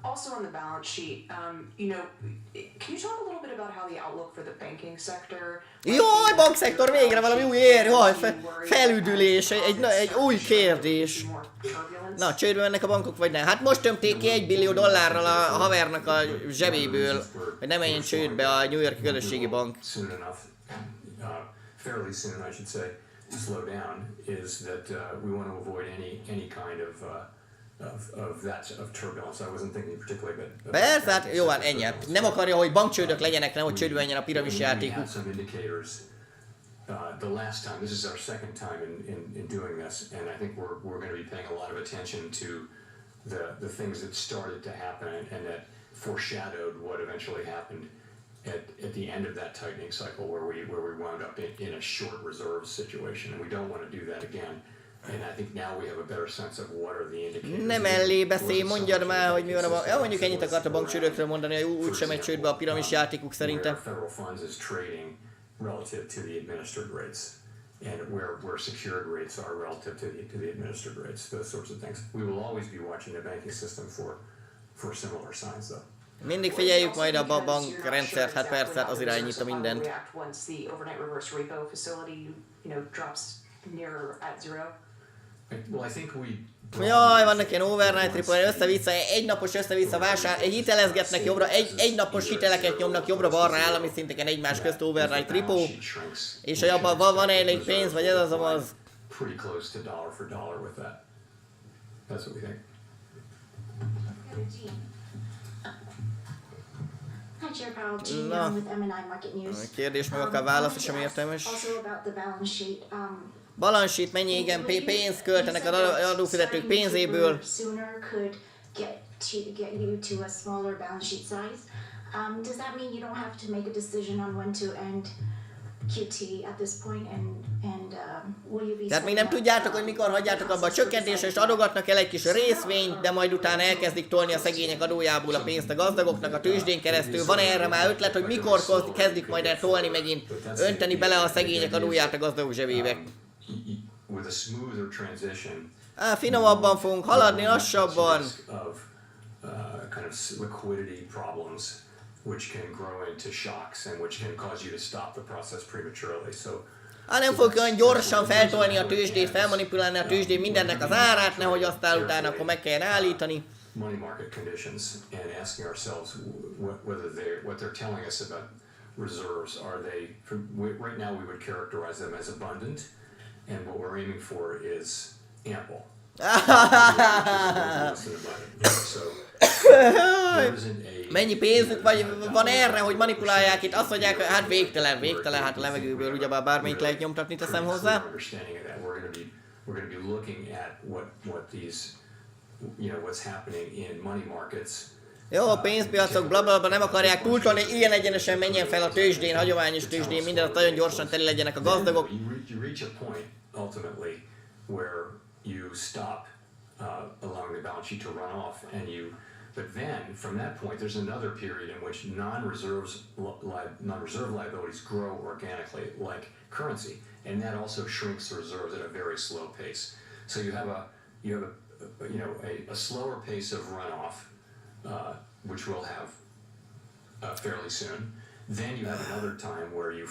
Speaker 14: Also on the balance sheet, can you talk a little bit about how the outlook for the banking sector?
Speaker 1: Jaj, bankszektor, végre valami új jaj, felüdülés, egy új kérdés. Na, csődbe mennek a bankok, vagy nem? Hát most tömték ki $1 billió a havernak a zsebéből, hogy ne menjen csődbe a New York közösségi bank.
Speaker 2: Fairly soon, I should say, slow down, is that we want to avoid any kind of turbulence. I wasn't thinking particularly about
Speaker 1: persze, hát jó, hát ennyi. Nem akarja, hogy bankcsődök legyenek, nem hogy csődbe menjen a piramis játékuk.
Speaker 2: The last time, this is our second time in doing this, and I think we're going to be paying a lot of attention to the things that started to happen and that foreshadowed what eventually happened at the end of that tightening cycle where we wound up in a short reserve situation, and we don't want to do that again. And I think now we have a better sense of what are the indicators.
Speaker 1: Nem mellé beszélj, mondjad már, hogy mi van a bank. Ja, mondjuk ennyit akart a bankcsődökről mondani, hogy úgysem megy csődbe a piramis játékuk szerintem.
Speaker 2: Federal funds is trading relative to the administered rates, and where secured rates are relative to the administered rates, those sorts of things. We will always be watching the banking system for similar signs, though.
Speaker 1: Mindig figyeljük majd a bankrendszert, hát persze, az irányítja mindent. Jaj, vannak ilyen overnight report, össze-vissza, egynapos össze-vissza vásár, hitelezgetnek jobbra, egynapos hiteleket nyomnak jobbra-balra állami szinteken egymás közt overnight repo, és hogy abban van elég pénz, vagy ez az.
Speaker 2: Pretty close to dollar for dollar with that. That's what we think.
Speaker 15: Hi, Chair Powell. Jean
Speaker 1: Na.
Speaker 15: Young with M&I Market News.
Speaker 1: A kérdés meg akár válasz is sem értelmes.
Speaker 15: Also about the balance sheet.
Speaker 1: Balance sheet, mennyi igen pénzt költenek az adófizetők pénzéből.
Speaker 15: Sooner could get you to a smaller balance sheet size. Does that mean you don't have to make a decision on when to end QT at this point, and will you be?
Speaker 1: Tehát még nem tudjátok, hogy mikor hagyjátok abba a csökkentésre, és adogatnak el egy kis részvényt, de majd utána elkezdik tolni a szegények adójából a pénzt a gazdagoknak a tőzsdén keresztül. Van erre már ötlet, hogy mikor kezdik majd el tolni megint, önteni bele a szegények adóját a gazdagok zsebébe?
Speaker 2: With a smoother transition.
Speaker 1: Finomabban fogunk haladni, lassabban.
Speaker 2: Kind of liquidity problems, which can grow into shocks and which can cause you to stop the process prematurely. So
Speaker 1: Nem fogjuk olyan gyorsan feltolni a tőzsdét, felmanipulálni a tőzsdén mindennek az árát, nehogy aztán utána akkor meg kelljen állítani.
Speaker 2: Money market conditions and asking ourselves what they're telling us about reserves, are they right now we would characterize them as abundant, and what we're aiming for is ample.
Speaker 1: Mennyi pénzük van erre, hogy manipulálják itt? Azt mondják, hogy hát végtelen, hát a levegőből ugyebár bármelyik lehet nyomtatni, teszem hozzá.
Speaker 2: We're going to be looking at what these, what's happening in money markets.
Speaker 1: Jó, a pénzpiacok blablabla nem akarják túltolni, ilyen egyenesen menjen fel a tőzsdén, hagyományos tőzsdén, minden ott nagyon gyorsan teli legyenek a gazdagok.
Speaker 2: You reach a point ultimately where you stop allowing the balance sheet to run off, but then from that point there's another period in which non-reserve liabilities grow organically like currency, and that also shrinks the reserves at a very slow pace. So you have a slower pace of runoff, which we'll have fairly soon. Then you have another time where you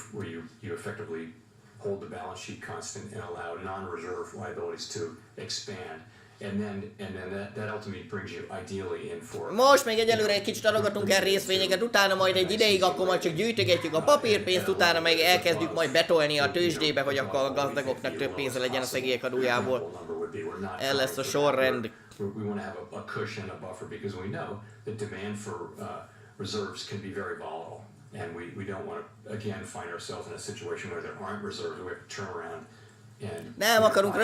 Speaker 2: effectively hold the balance sheet constant and allow non-reserve liabilities to expand. And then that ultimately brings you ideally in for...
Speaker 1: Most még egyelőre egy kicsit adogatunk el részvényeket, utána majd egy ideig akkor majd csak gyűjtögetjük a papírpénzt, utána meg elkezdjük majd betolni a tőzsdébe, hogy akkor a gazdagoknak több pénze legyen a szegélyek adójából. El lesz a sorrend.
Speaker 2: We want to have a cushion, a buffer, because we know that demand for reserves can be very volatile. And we don't want to, again, find ourselves in a situation where there aren't reserves, we have to turn around.
Speaker 1: Nem akarunk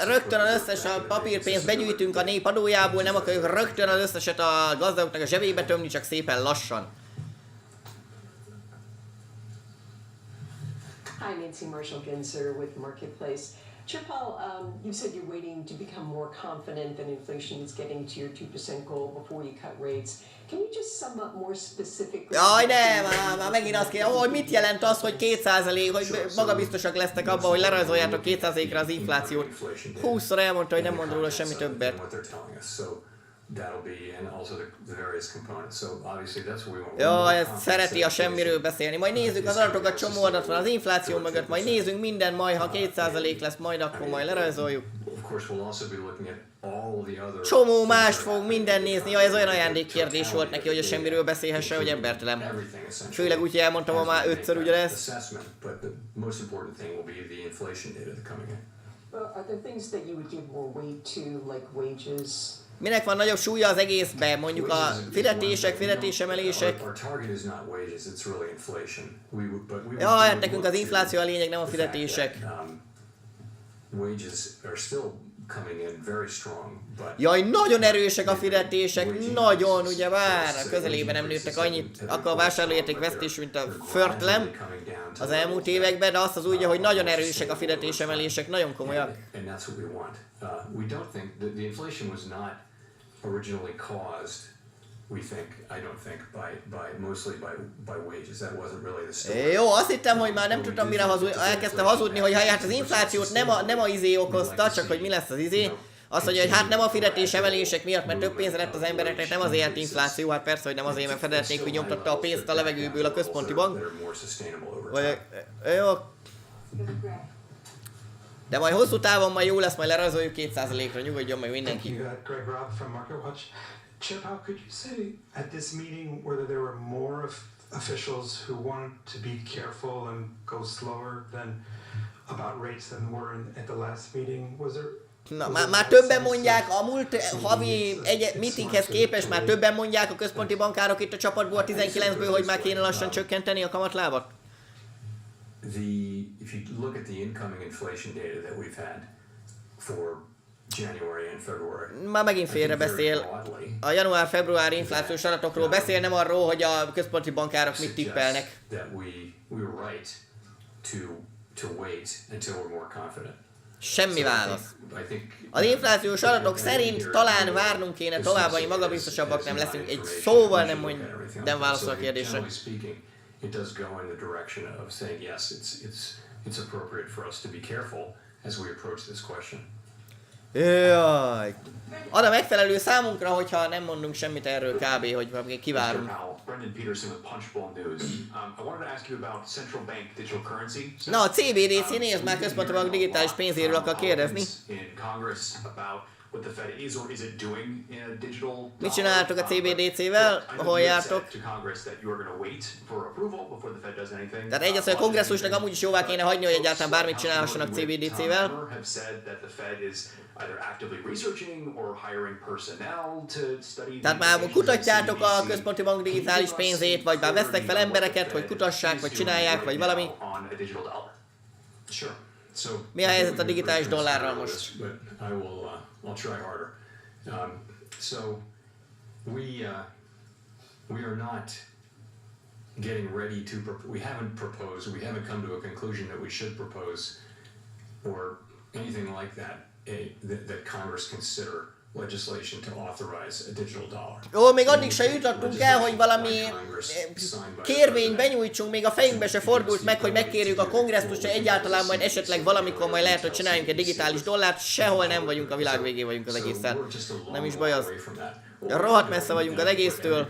Speaker 1: rögtön az összes a papírpénzt begyűjtünk a nép adójából, nem akarjuk rögtön az összeset a gazdagoknak a zsebébe tömni, csak szépen lassan.
Speaker 16: Hi, Nancy Marshall-Genzer with Marketplace. Chair Powell, you said you're waiting to become more confident that inflation is getting to your 2% goal before you cut rates. Can you just sum up more specifically?
Speaker 1: Jaj, nem, már megint azt kéne, hogy mit jelent az, hogy 2%, hogy magabiztosak lesznek abban, hogy lerajzoljátok 2%-ra az inflációt. 20-szor elmondta, hogy nem mond róla semmi többet. Jaj, szereti a semmiről beszélni. Majd nézzük az adatokat, csomó adat van az infláció mögött, majd nézzünk minden, majd ha 2% lesz, majd akkor majd lerajzoljuk. Csomó mást fogunk minden nézni, jaj, ez olyan ajándékkérdés volt neki, hogy a semmiről beszélhesse, hogy embertelen. Főleg úgy, hogy elmondtam ma már 5-ször ugyanezt.
Speaker 16: Are there things that you would give more weight to, like wages?
Speaker 1: Minek van nagyobb súlya az egészben? Mondjuk a fizetésemelések. Ja, hát nekünk az infláció a lényeg, nem a fizetések. Jaj, nagyon erősek a fizetések, nagyon, ugye vár, a közelében nem nőttek annyit, akkor a vásárlóérték vesztés, mint a förtlem az elmúlt években, de azt az úgy, hogy nagyon erősek a fizetésemelések, nagyon komolyak.
Speaker 2: Originally caused, I don't think, mostly by wages. That wasn't really the story.
Speaker 1: Jó, azt hittem, hogy már nem tudtam mire elkezdte hazudni, hogy hát az inflációt nem a izé okozta, csak hogy mi lesz az izé. Azt mondja, hogy hát nem a fizetésemelések miatt, mert több pénze lett az embereknek, nem azért infláció, hát persze, hogy nem azért, mert Fedezet nélkül nyomtatta a pénzt a levegőből a központi bank. Jó. De majd hosszú távon majd jó lesz, majd lerajzoljuk 2%-ra, nyugodjon meg mindenki.
Speaker 5: Greg Robb from MarketWatch. Chair Powell, could you say at this meeting whether there were more officials who wanted to be careful and go slower than about rates than were at the last meeting? Was there
Speaker 1: Na, már többen mondják, a múlt havi meetinghez képest már többen mondják a központi bankárok itt a csapatból a 19-ből, hogy már kéne lassan csökkenteni a kamatlábat?
Speaker 2: If you look at the incoming inflation data that we've had for January and February.
Speaker 1: Már megint félre beszél. A január-februári inflációs adatokról beszél, nem arról, hogy a központi bankárok mit tippelnek.
Speaker 2: That we were right to wait until we're more confident.
Speaker 1: Semmi válasz. Az inflációs adatok szerint talán várnunk kéne tovább, hogy magabiztosabbak nem leszünk. Egy szóval nem válaszol a kérdésre.
Speaker 2: It does go in the direction of saying yes, it's appropriate for us to be careful as we approach this question.
Speaker 1: Jaj. Ad a megfelelő számunkra, hogyha nem mondunk semmit erről kb. Hogy kivárunk. Na, a CBDC, nézd már, központi bank digitális pénzéről akar kérdezni. Mit csináltok a CBDC-vel? Hol jártok? Tehát egy az, hogy a kongresszusnak amúgy is jóvá kéne hagyni, hogy egyáltalán bármit csinálhassanak CBDC-vel. Tehát már kutatjátok a központi bank digitális pénzét, vagy már vesznek fel embereket, hogy kutassák, vagy csinálják, vagy valami. Mi a helyzet a digitális dollárral most?
Speaker 2: I'll try harder. So we are not getting ready to. We haven't proposed. We haven't come to a conclusion that we should propose, or anything like that. That Congress consider legislation to authorize a digital dollar.
Speaker 1: Jó, még addig se jutottunk el, hogy valami kérvényt benyújtsunk, még a fejünkbe se fordult meg, hogy megkérjük a kongresszust, hogy egyáltalán majd esetleg valamikor majd lehet, hogy csináljunk egy digitális dollárt, sehol nem vagyunk, a világ végén vagyunk az egészen. Nem is baj az. Rohadt messze vagyunk az egésztől.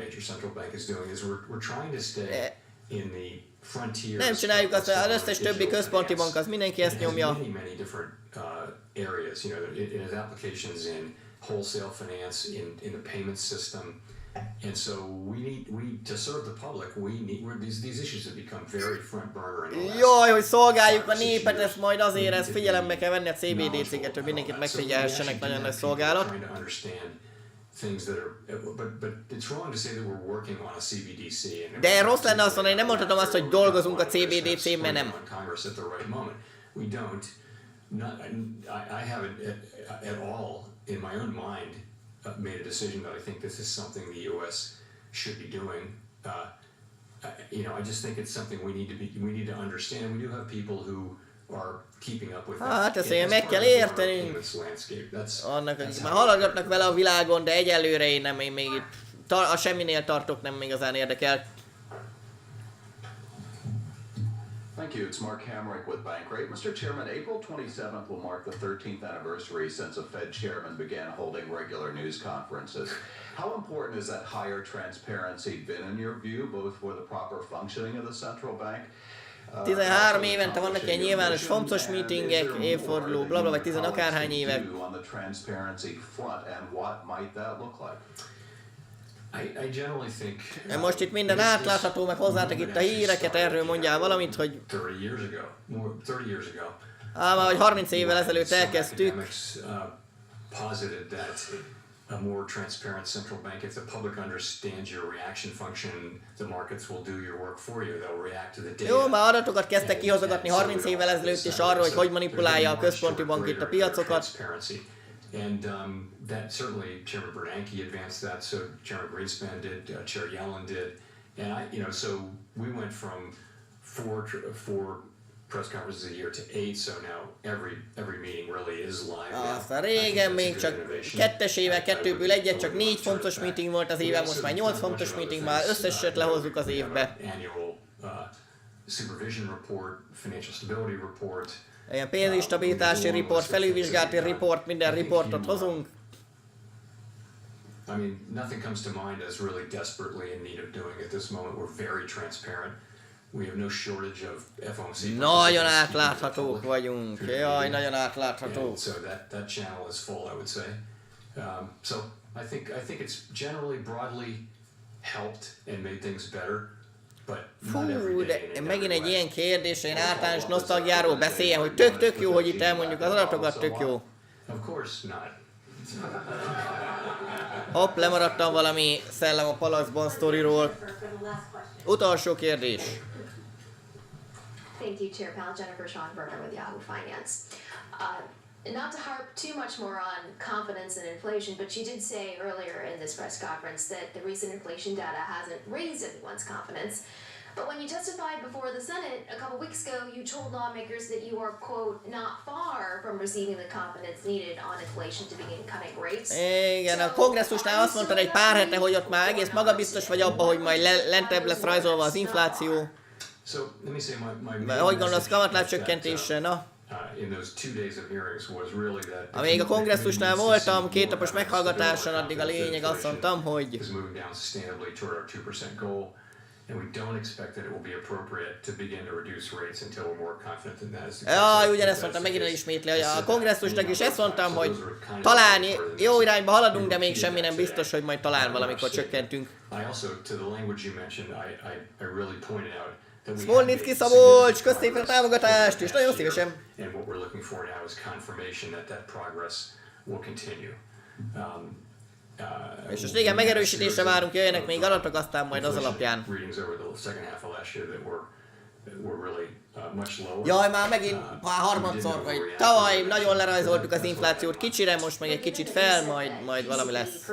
Speaker 1: Nem csináljuk azt, az összes többi központi bank, az mindenki ezt nyomja.
Speaker 2: Areas, it has applications in wholesale finance, in the payment system, and so to serve the public, these issues have become very front burner.
Speaker 1: Jaj, hogy szolgáljuk a népet, ezt majd azért ezt figyelembe kell venni a CBDC-ket, hogy mindenkit megfigyelhessenek, nagyon nagy szolgálat. De rossz lenne azt mondani, hogy nem mondhatom azt, hogy dolgozunk a CBDC-n, mert nem.
Speaker 2: I haven't at all in my own mind made a decision that I think this is something the U.S. should be doing. I just think it's something we need to understand. We do have people who are keeping up with that.
Speaker 1: Hát ezt meg kell értenünk. Annak, akik már haladgatnak vele a világon, de egyelőre én még itt a semminél tartok, nem igazán érdekel.
Speaker 17: Thank you. It's Mark Hamrick with Bankrate. Mr. Chairman, April 27th will mark the 13th anniversary since a Fed chairman began holding regular news conferences. How important has that higher transparency been in your view, both for the proper functioning of the central bank?
Speaker 1: 13 évente vannak ilyen nyilvános FOMC-os meetingek, évforduló, blabla, vagy 10 akárhány évek.
Speaker 17: On the transparency front, and what might that look like?
Speaker 2: I generally think.
Speaker 1: Most itt minden átlátható, meg hozzátok itt a híreket, erről mondjál valamit, hogy
Speaker 2: 30 years ago.
Speaker 1: Már hogy 30 évvel ezelőtt elkezdtük.
Speaker 2: Posited that a more transparent central bank, if the public understands your reaction function, the markets will do your work for you. They'll react to the data.
Speaker 1: Jó, már adatokat kezdtek kihozogatni 30 évvel ezelőtt is arról, hogy manipulálja a központi bank itt a piacokat.
Speaker 2: And that certainly Chairman Bernanke advanced that, so Chairman Greenspan did, Chair Yellen did, and so we went from four press conferences a year to 8, so now every meeting really is live.
Speaker 1: Aztán régen még csak 2-ből egyet, csak 4 fontos meeting volt az éven, most már 8 fontos meeting, már összeset lehozzuk az évbe.
Speaker 2: Annual supervision report, financial stability report.
Speaker 1: Ilyen pénzügyi stabilitási report, felülvizsgálati report, minden reportot hozunk.
Speaker 2: I mean, nothing comes to mind as really desperately in need of doing at this moment. We're very transparent. We have no shortage of FOMC.
Speaker 1: Nagyon átláthatók vagyunk. Jaj, nagyon átláthatók.
Speaker 2: So that channel is full, I would say. So I think it's generally broadly helped and made things better.
Speaker 1: Fú, de megint egy ilyen kérdés, én általános nosztalgiáról beszéljen, hogy tök jó, hogy itt elmondjuk az adatokat, tök jó.
Speaker 2: Of course not.
Speaker 1: Hopp, lemaradtam valami szellem a palacban sztoriról. Utolsó kérdés.
Speaker 18: Thank you, Chair Powell. Jennifer Schonberger with Yahoo Finance. Not to harp too much more on confidence and inflation, but she did say earlier in this press conference that the recent inflation data hasn't raised anyone's confidence. But when you testified before the Senate a couple weeks ago, you told lawmakers that you are, quote, not far from receiving the confidence needed on inflation to begin cutting rates.
Speaker 1: Igen, a kongresszusnál azt mondtad egy pár hete, hogy ott már egész magabiztos vagy abban, hogy majd lentebb lesz rajzolva az infláció.
Speaker 2: So let me say
Speaker 1: Hogy gondolsz kamatláb csökkentésre, na?
Speaker 2: In those 2 days of hearings was really that
Speaker 1: Amíg a kongresszusnál voltam, 2 napos meghallgatáson, addig a lényeg azt mondtam, hogy
Speaker 2: is moving down sustainably toward our 2% goal, and we don't expect that it will be appropriate to begin to reduce rates until we're more confident in that.
Speaker 1: Jaj, ugyanezt mondtam, megint elismétli, hogy a kongresszusnak is ezt mondtam, hogy talán jó irányba haladunk, de még semmi nem biztos, hogy majd talán valamikor csökkentünk.
Speaker 2: I also, to the language you mentioned, I really pointed out
Speaker 1: Smolnicki Szabolcs, köszönjük a támogatást, és nagyon szívesen.
Speaker 2: And what we're looking for now is confirmation that that progress will continue.
Speaker 1: És most igen, megerősítésre várunk, jöjjenek még adatok, aztán majd az alapján. Jaj, már megint harmadszor, hogy tavaly nagyon lerajzoltuk az inflációt kicsire, most meg egy kicsit fel, majd valami lesz.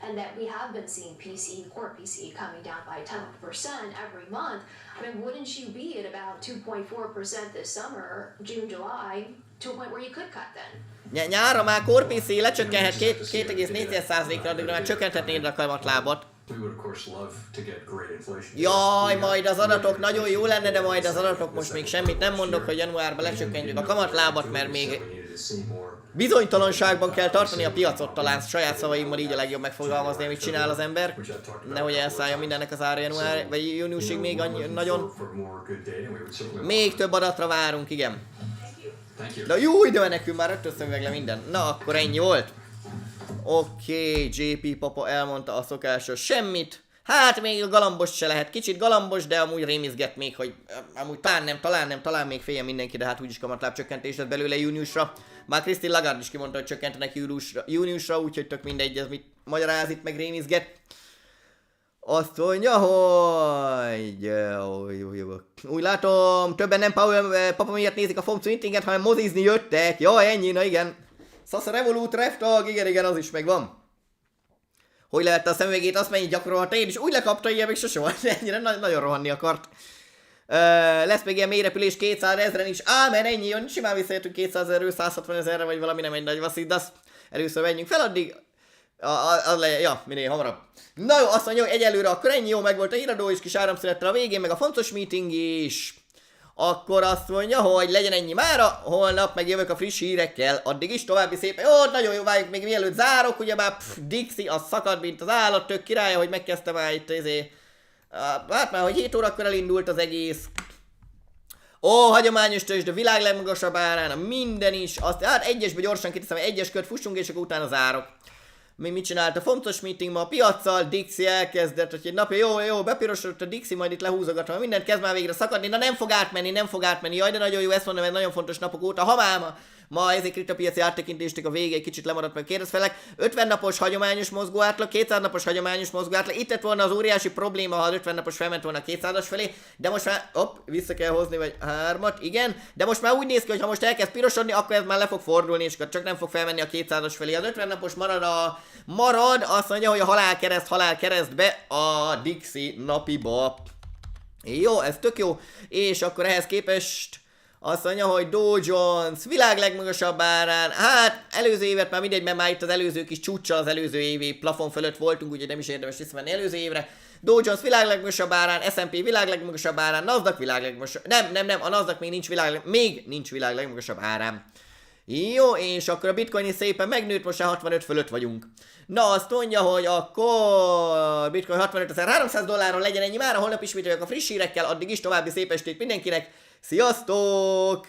Speaker 18: And that we have been seeing PCE, core PCE coming down by 10% every month. I mean, wouldn't you be at about 2.4% this summer, June, July, to a point where you could cut then?
Speaker 1: Nyárra már core PCE lecsökkenhet 2,4%-ra, addigra már csökkenthetnéd a kamatlábat. Jaj, majd az adatok nagyon jó lenne, de majd az adatok most még semmit nem mondok, hogy januárban lecsökkentjük a kamatlábat, mert még bizonytalanságban kell tartani a piacot, talán saját szavaimmal így a legjobb megfogalmazni, amit csinál az ember. Nehogy elszálljon mindennek az ára január, vagy júniusig még nagyon. Még több adatra várunk, igen. De jó, de nekünk már rögtön szöveg le minden. Na, akkor ennyi volt. Oké, JP papa elmondta a szokásos semmit. Hát még a galambos se lehet. Kicsit galambos, de amúgy rémizget még, hogy amúgy talán még féljen mindenki, de hát úgyis kamatláb csökkentés lett belőle júniusra. Már Christine Lagarde is kimondta, hogy csökkentenek júniusra, úgyhogy tök mindegy, ez mit magyaráz itt, meg rémizget. Azt mondja, hogy... Úgy látom, többen nem papa miatt nézik a FOMC meetinget, hanem mozizni jöttek. Jaj, ennyi, na igen. Sasa Revolut Reftag, igen, az is megvan. Hogy lehette a szemüvegét, azt mennyit gyakorolta, én is úgy lekapta, ilyen még sose volt, ennyire nagyon rohanni akart. Lesz még ilyen mélyrepülés 200 000-en is, mert ennyi jön, simán visszajöttünk 200 000-ről 160 000-re, vagy valami nem egy nagy vasszidasz. Először menjünk fel, addig... minél hamarabb. Na jó, azt mondja, hogy egyelőre akkor ennyi, jó, meg volt a híradó is, kis áramszünettel a végén, meg a fontos meeting is. Akkor azt mondja, hogy legyen ennyi mára, holnap megjövök a friss hírekkel, addig is további szépen. Jó, nagyon jó, várjuk még mielőtt zárok, ugyebár Dixie az szakad, mint az állat, tök királya, hogy megkezdte már itt hát már, hogy 7 órakor elindult az egész. Hagyományos tőzsde, a világ legmagasabb árán, minden is, azt, hát egyesbe gyorsan kiteszem, egyes kört fussunk, és akkor utána zárok. Mi mit csinált a fontos meeting ma a piaccal, Dixie elkezdett, hogy egy napja jó, bepirosodott a Dixie, majd itt lehúzogatom, mindent kezd már végre szakadni, na nem fog átmenni, jaj, de nagyon jó, ezt mondom, ez nagyon fontos napok óta, ha már ma ezért Kripto Piaci Áttekintésnek a vége egy kicsit lemaradt meg kérdezfelek, 50 napos hagyományos mozgóátlag, 200 napos hagyományos mozgóátlag, itt lett volna az óriási probléma, ha az 50 napos felment volna a 200-as felé, de most már, vissza kell hozni, vagy 3-at, igen, de most már úgy néz ki, hogy ha most elkezd pirosodni, akkor ez már le fog fordulni, és csak nem fog felmenni a 200-as felé, az 50 napos marad, azt mondja, hogy a halál kereszt be a Dixie napiba. Jó, ez tök jó, és akkor ehhez képest azt mondja, hogy Dow Jones világ legmagasabb árán, hát előző évet már mindegy, mert már itt az előző kis csúccsal az előző évi plafon fölött voltunk, úgyhogy nem is érdemes visszamenni előző évre. Dow Jones világ legmagasabb árán, S&P világ legmagasabb árán, Nasdaq világ legmagasabb, nem, a Nasdaq még nincs világ legmagasabb árán. Jó, és akkor a bitcoin is szépen megnőtt, most már 65 fölött vagyunk. Na, azt mondja, hogy akkor bitcoin 65.300 dollárról legyen ennyi mára, holnap ismételjük a friss hírekkel, addig is további szép estét mindenkinek, sziasztok!